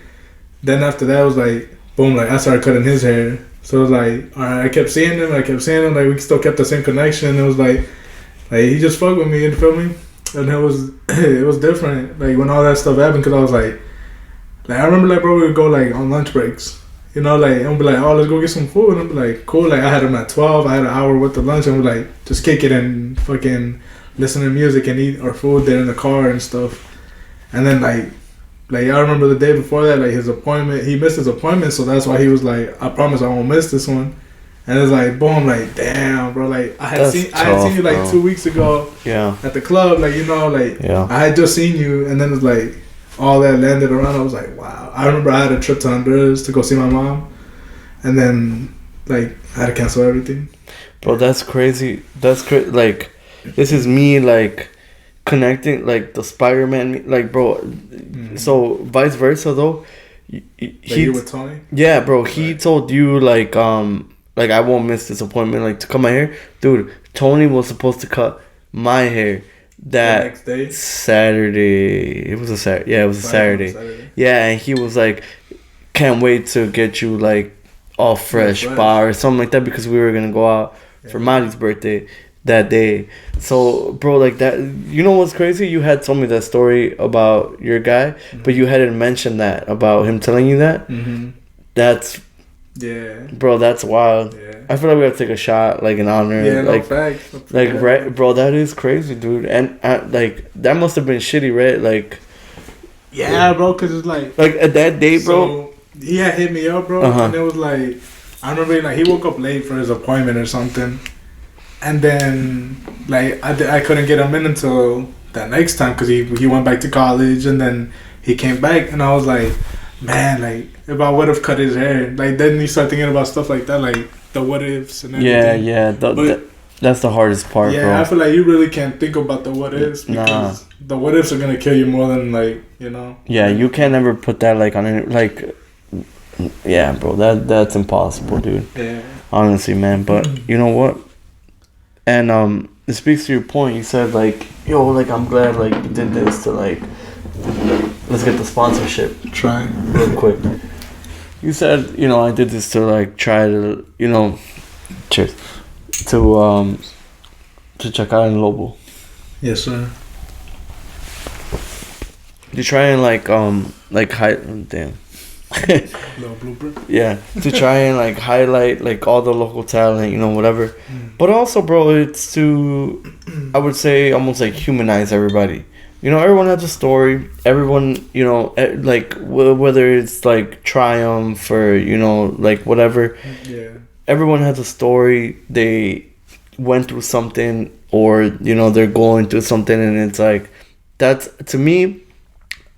then after that it was like boom, like I started cutting his hair. So it was like, all right, I kept seeing him, like we still kept the same connection. It was like he just fucked with me, you feel me? And it was different, like when all that stuff happened, cause I was like I remember like bro, we would go like on lunch breaks, you know, like and be like, oh, let's go get some food, and I'm like, cool, like I had him at 12, I had an hour worth of lunch, and we're like, just kick it and fucking listen to music and eat our food there in the car and stuff, and then like I remember the day before that, like his appointment, he missed his appointment, so that's why he was like, I promise I won't miss this one. And it's like, boom, like, damn, bro, like I had seen you like bro. 2 weeks ago, at the club, like, you know, like I had just seen you, and then it's like all that landed around. I was like, wow. I remember I had a trip to Honduras to go see my mom, and then like I had to cancel everything. Bro, that's crazy. That's crazy. Like, this is me like connecting like the Spider-Man, like bro. So vice versa though. You with Tony? Yeah, bro. He told you like I won't miss this appointment, like to cut my hair, dude. Tony was supposed to cut my hair that next day? Saturday. It was a Saturday. Yeah, it was a Saturday. Yeah, and he was like, can't wait to get you like all fresh bar or something like that, because we were gonna go out for Mari's birthday that day. So bro, like that, you know what's crazy? You had told me that story about your guy, but you hadn't mentioned that about him telling you that. That's bro, that's wild. I feel like we have to take a shot, like in honor. Like, facts. Like right, bro, that is crazy, dude. And like that must have been shitty, right? Like bro, cause it's like at that day, bro. So he had hit me up, bro, and it was like I remember like he woke up late for his appointment or something. And then, like, I couldn't get him in until that next time, because he went back to college, and then he came back, and I was like, man, like, if I would have cut his hair, like, then you start thinking about stuff like that, like, the what ifs and everything. That's the hardest part, bro. I feel like you really can't think about the what ifs, because the what ifs are going to kill you more than, like, you know. Yeah, you can't ever put that, like, on any, like, yeah, bro, that's impossible, dude. Yeah. Honestly, man, but you know what? And it speaks to your point. You said like, yo, like I'm glad like you did this to like, let's get the sponsorship. Try real quick. You said, you know, I did this to like try to, you know, cheers, to check out in Lobo. Yes, sir. You try and like hide, damn. Little blooper. Yeah, to try and like highlight like all the local talent, you know, whatever. But also, bro, it's to, I would say, almost like humanize everybody. You know, everyone has a story. Everyone, you know, like whether it's like triumph or, you know, like whatever. Yeah. Everyone has a story. They went through something, or you know, they're going through something, and it's like, that's, to me,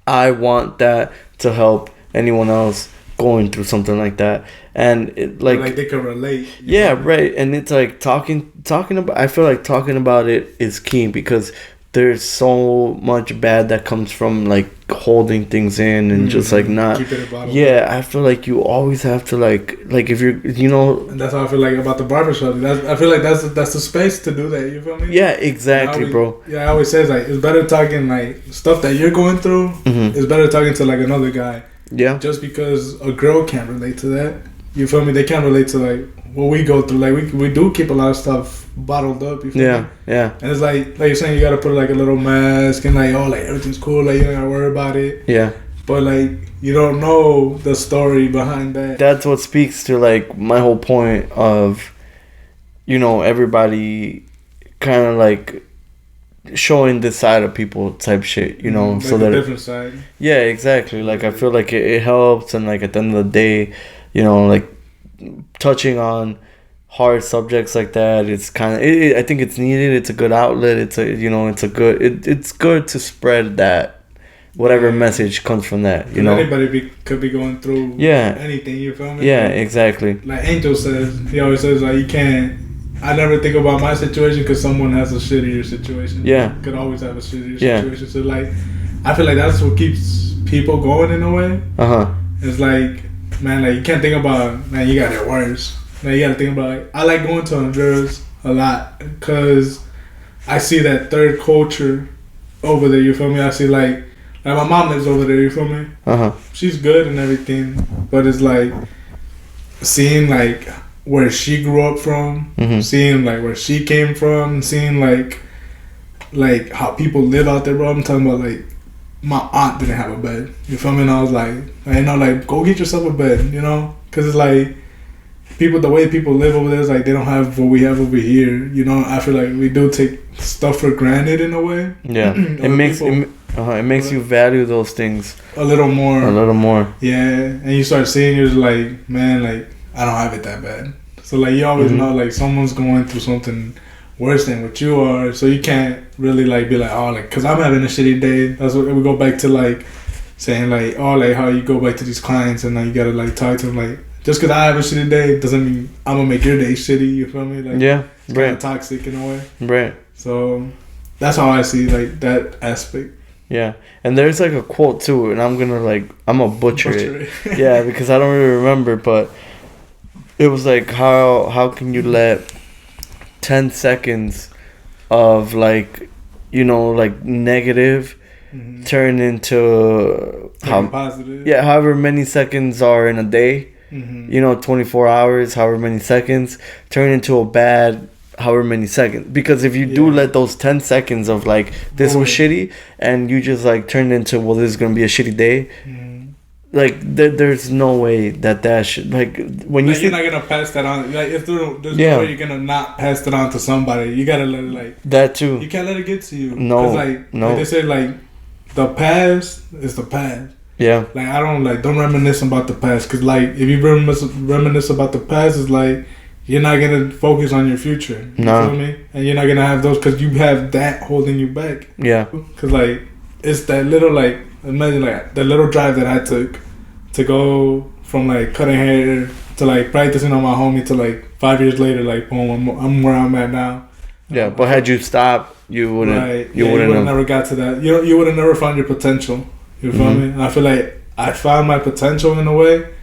I want that to help anyone else going through something like that, and it, like they can relate. Yeah, right. And it's like talking about. I feel like talking about it is key, because there's so much bad that comes from like holding things in and just like not. Keep it bottled. Yeah, I feel like you always have to like if you're, you know. And that's how I feel like about the barbershop. I feel like that's the space to do that. You feel me? Yeah, exactly, bro. Yeah, I always say like it's better talking like stuff that you're going through. It's better talking to like another guy. Yeah. Just because a girl can't relate to that, you feel me? They can't relate to like what we go through. Like we do keep a lot of stuff bottled up. You feel me? Yeah. And it's like you're saying, you gotta put like a little mask and like like everything's cool. Like you don't gotta worry about it. Yeah. But like you don't know the story behind that. That's what speaks to like my whole point of, you know, everybody kind of like showing this side of people type shit, you know, like so that different side. Yeah, exactly. Like I feel like it helps, and like at the end of the day, you know, like touching on hard subjects like that, it's kind of I think it's needed. It's a good outlet. It's a, you know, it's good to spread that whatever message comes from that, you know. Anybody could be going through anything, you feel me? Yeah, exactly. Like Angel says, he always says, like, you can't, I never think about my situation because someone has a shittier situation. Yeah. Could always have a shittier situation. So, like, I feel like that's what keeps people going in a way. It's like, man, like, you can't think about, man, you got it worse. Like, you got to think about, like, I like going to Honduras a lot because I see that third culture over there, you feel me? I see, like my mom lives over there, you feel me? She's good and everything, but it's like seeing, like, where she grew up from, seeing, like, where she came from, seeing, like how people live out there, bro. I'm talking about, like, my aunt didn't have a bed, you feel me? And I was like, you know, like, go get yourself a bed, you know? Because it's like, the way people live over there is like they don't have what we have over here, you know? I feel like we do take stuff for granted in a way. Yeah. It makes you value those things a little more. Yeah. And you start seeing, you're like, man, like, I don't have it that bad. So, like, you always know, like, someone's going through something worse than what you are. So you can't really, like, be like, oh, like, because I'm having a shitty day. That's what we go back to, like, saying, like, oh, like, how you go back to these clients and, like, you got to, like, talk to them, like, just because I have a shitty day doesn't mean I'm going to make your day shitty, you feel me? Like, yeah, it's kind of toxic in a way. Right. So that's how I see, like, that aspect. Yeah. And there's, like, a quote, too, and I'm going to, like, I'm going to butcher it. Yeah, because I don't really remember, but it was, like, how can you let 10 seconds of, like, you know, like, negative turn into positive. Yeah, however many seconds are in a day. You know, 24 hours, however many seconds, turn into a bad however many seconds. Because if you do let those 10 seconds of, like, this was shitty, and you just, like, turn it into, well, this is going to be a shitty day, like, there's no way that should, like, when you you're not going to pass that on. Like, if there's no way you're going to not pass it on to somebody, you got to let it, like... That, too. You can't let it get to you. No, like they say, like, the past is the past. Yeah. Like, I don't reminisce about the past. Because, like, if you reminisce about the past, it's like, you're not going to focus on your future. You feel me? And you're not going to have those, because you have that holding you back. Yeah. Because, like, it's that little, like, imagine, like, the little drive that I took to go from, like, cutting hair to, like, practicing on my homie to, like, 5 years later, like, boom, I'm where I'm at now. Yeah, but had you stopped, you wouldn't. Right. You would have never got to that. You would have never found your potential. You feel me? And I feel like I found my potential in a way.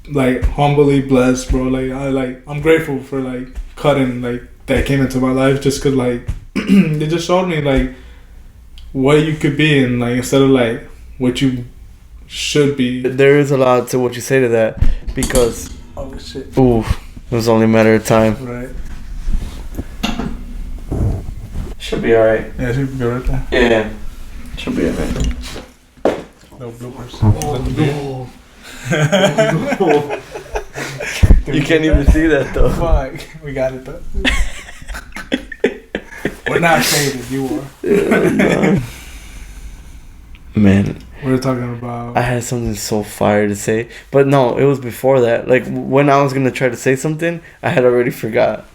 Like, humbly blessed, bro. Like, I'm grateful for, like, cutting, like, that came into my life, just because, like, it just showed me, like, what you could be in, like, instead of, like, what you should be. There is a lot to what you say to that, because... Oh, shit. Ooh, it was only a matter of time. Right. Should be alright. Yeah, should be right there. Yeah. Should be alright. No bloopers. Oh, no. You can't even see that, though. Fuck. We got it, though. We're not faded. You are. Man. We're talking about... I had something so fire to say. But no, it was before that. Like, when I was going to try to say something, I had already forgot.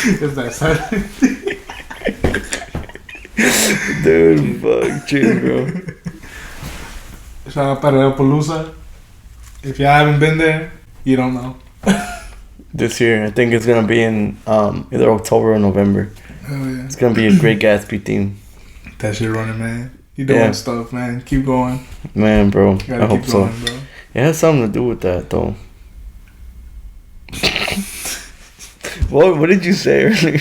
Is that silent? Dude, fuck. Cheers, bro. Shout out Palooza. If you haven't been there, you don't know. This year, I think it's gonna be in either October or November. Hell yeah. It's gonna be a Great Gatsby theme. That shit running, man. You doing stuff, man. Keep going. Man, bro. I hope so. Bro. It has something to do with that, though. What did you say earlier?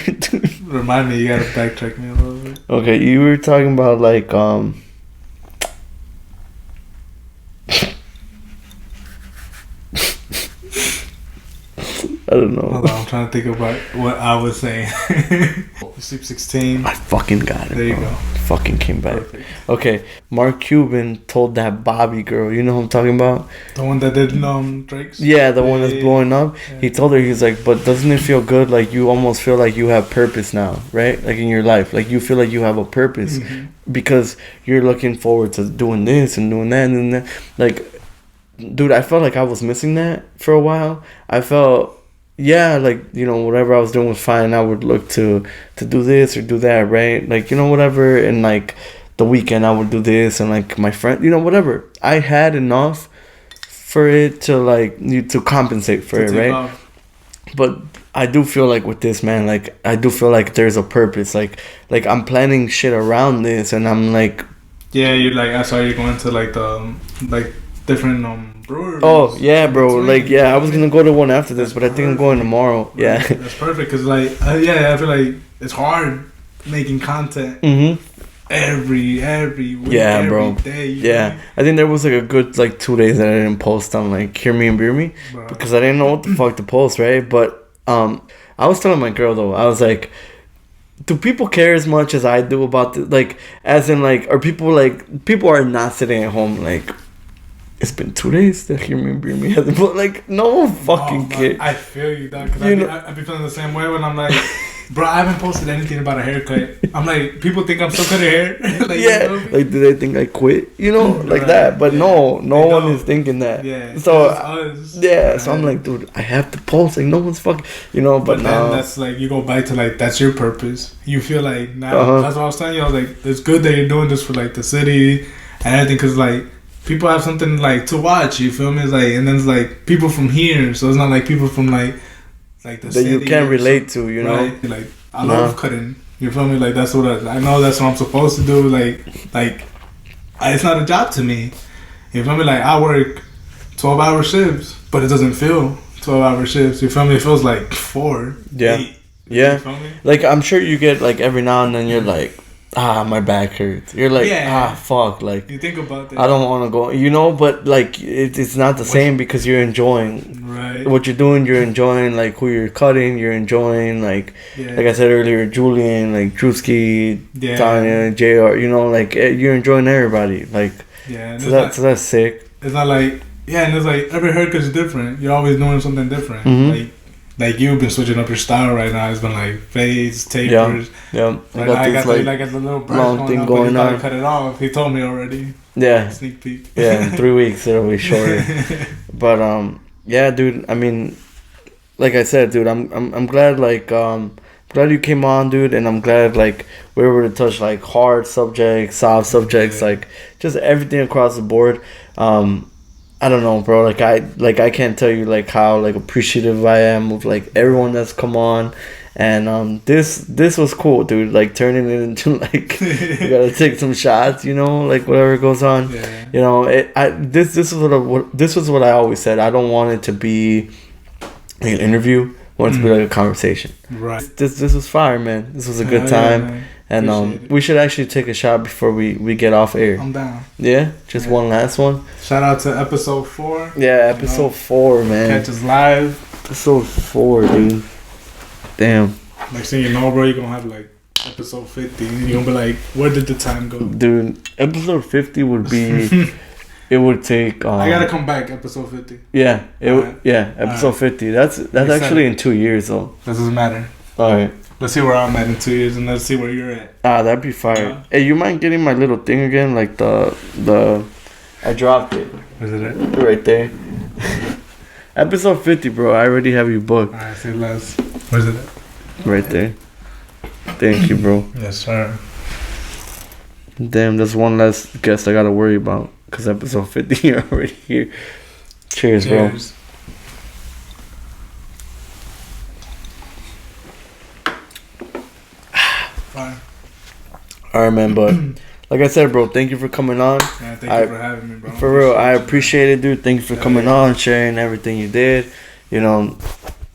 Remind me, you gotta backtrack me a little bit. Okay, you were talking about, like, I don't know. Hold on, I'm trying to think about what I was saying. Sleep 16. I fucking got it. There you go. Fucking came back. Perfect. Okay, Mark Cuban told that Bobby girl, you know who I'm talking about? The one that did Drake's? Yeah, the one that's blowing up. Yeah. He told her, he's like, but doesn't it feel good? Like, you almost feel like you have purpose now, right? Like, in your life. Like, you feel like you have a purpose. Because you're looking forward to doing this and doing that and doing that. Like, dude, I felt like I was missing that for a while. I felt... yeah, like, you know, whatever I was doing was fine. I would look to do this or do that, right? Like, you know, whatever. And like the weekend, I would do this, and like my friend, you know, whatever. I had enough for it to like to compensate for it, right? Off. But I do feel like with this, man, like I do feel like there's a purpose. Like I'm planning shit around this, and I'm like, yeah, you're like, I saw you going to like the like different breweries. Oh yeah, bro. Like yeah, I was gonna go to one after this, but I think I'm going tomorrow. Right. Yeah, that's perfect. Cause like yeah, I feel like it's hard making content. Every week, yeah, every bro. Day, yeah, I think there was like a good like 2 days that I didn't post on like Hear Me and Beer Me, bro. Because I didn't know what the fuck to post, right? But I was telling my girl though, I was like, do people care as much as I do about this? Like, as in like, are people are not sitting at home like, it's been 2 days that Hear Me and Beer Me hasn't, but like no one fucking cares. I feel you, dog. Cause I be feeling the same way when I'm like. Bro, I haven't posted anything about a haircut. I'm like, people think I'm still cutting hair. Like, yeah, you know? Like, do they think I quit? You know, like that. But no one is thinking that. Yeah. So yeah, so I'm like, dude, I have to post. Like, no one's fucking, you know. But then that's like, you go back to like, that's your purpose. You feel like now. That's what I was telling you. I was like, it's good that you're doing this for like the city and everything, because like people have something like to watch. You feel me? It's like, and then it's like people from here, so it's not like people from like the that city you can relate to, you know. Right? Like I love cutting. You feel me? Like that's what I know. That's what I'm supposed to do. Like it's not a job to me. You feel me? Like I work 12-hour shifts, but it doesn't feel 12-hour shifts. You feel me? It feels like 4. Yeah. 8. Yeah. You feel me? Like I'm sure you get like every now and then you're like, my back hurts. You're like, fuck. Like you think about that. I don't want to go. You know, but like it's not the same because you're enjoying. Right. What you're doing, you're enjoying like who you're cutting, you're enjoying like I said earlier, Julian, like Drewski, Tanya, JR, you know, like you're enjoying everybody. Like so that's sick. It's not like and it's like every haircut's different. You're always doing something different. Like you've been switching up your style right now. It's been like fades, tapers. Yeah. I got the little long thing going on. Cut it off. He told me already. Yeah. Sneak peek. Yeah, in 3 weeks it'll be shorter. But yeah, dude. I mean, like I said, dude, I'm glad glad you came on, dude, and I'm glad like we were able to touch like hard subjects, soft subjects, like just everything across the board. I don't know, bro. Like I can't tell you like how like appreciative I am of like everyone that's come on, and this was cool, dude. Like turning it into like you gotta take some shots, you know, like whatever goes on. Yeah. You know, this was what I always said. I don't want it to be like an interview. I want it to be like a conversation. Right. This was fire, man. This was a good time. Yeah, and we should actually take a shot before we get off air. I'm down. Yeah? Just one last one. Shout out to episode 4. Yeah, episode 4, man. Catch us live. Episode 4, dude. Damn. Next thing you know, bro, you're gonna have like episode 50 and you're gonna be like, where did the time go? Dude, episode 50 would be it would take I gotta come back, episode 50. Yeah. Episode 50. That's actually in 2 years though. Doesn't matter. Alright. Let's see where I'm at in 2 years, and let's see where you're at. That'd be fire. Hey, you mind getting my little thing again? Like the I dropped it. Where's it at? Right there. Episode 50, bro. I already have you booked. Alright, say less. Where's it at? Right there. Thank you, bro. Yes, sir. Damn, that's one less guest I gotta worry about. Because episode 50, you're already here. Cheers, bro. Fine. Alright, man, but like I said, bro, thank you for coming on. Yeah, thank you for having me, bro. For real, I appreciate it, dude. Thank you for coming on, sharing everything you did. You know,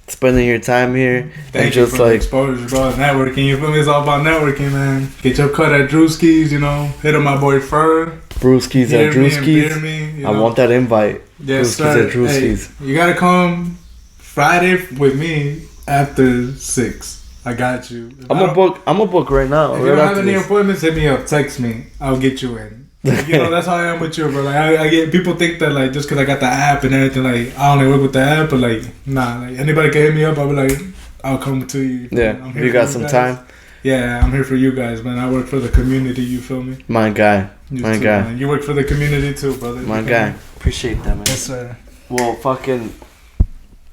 spending your time here. Thank you for the exposure, bro. Networking, you feel me? It's all about networking, man. Get your cut at Drewski's, you know. Hit up my boy Fer. Brewski's at Drewski's. I want that invite. Yes, Brewski's sir. at Drewski's. Hey, you gotta come Friday with me after 6. I got you. I'm a book right now. If you don't have any appointments, hit me up. Text me. I'll get you in. You know, that's how I am with you, bro. Like I get people think that like just because I got the app and everything, like I only work with the app, but like nah, like anybody can hit me up. I'll be like, I'll come to you. Yeah, you got some time. Yeah, I'm here for you guys, man. I work for the community. You feel me? My guy, my guy. Man. You work for the community too, brother. My guy. Appreciate that, man. Yes, sir. Well, fucking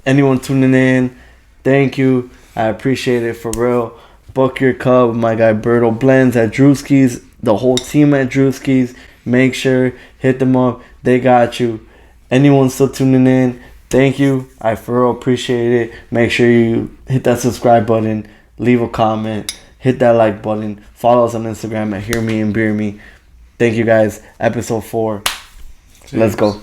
anyone tuning in, Thank you. I appreciate it for real. Book your cut with my guy Berto Blendz at Drewski's. The whole team at Drewski's. Make sure, hit them up. They got you. Anyone still tuning in, thank you. I for real appreciate it. Make sure you hit that subscribe button. Leave a comment. Hit that like button. Follow us on Instagram at Hear Me and Beer Me. Thank you guys. Episode 4. Cheers. Let's go.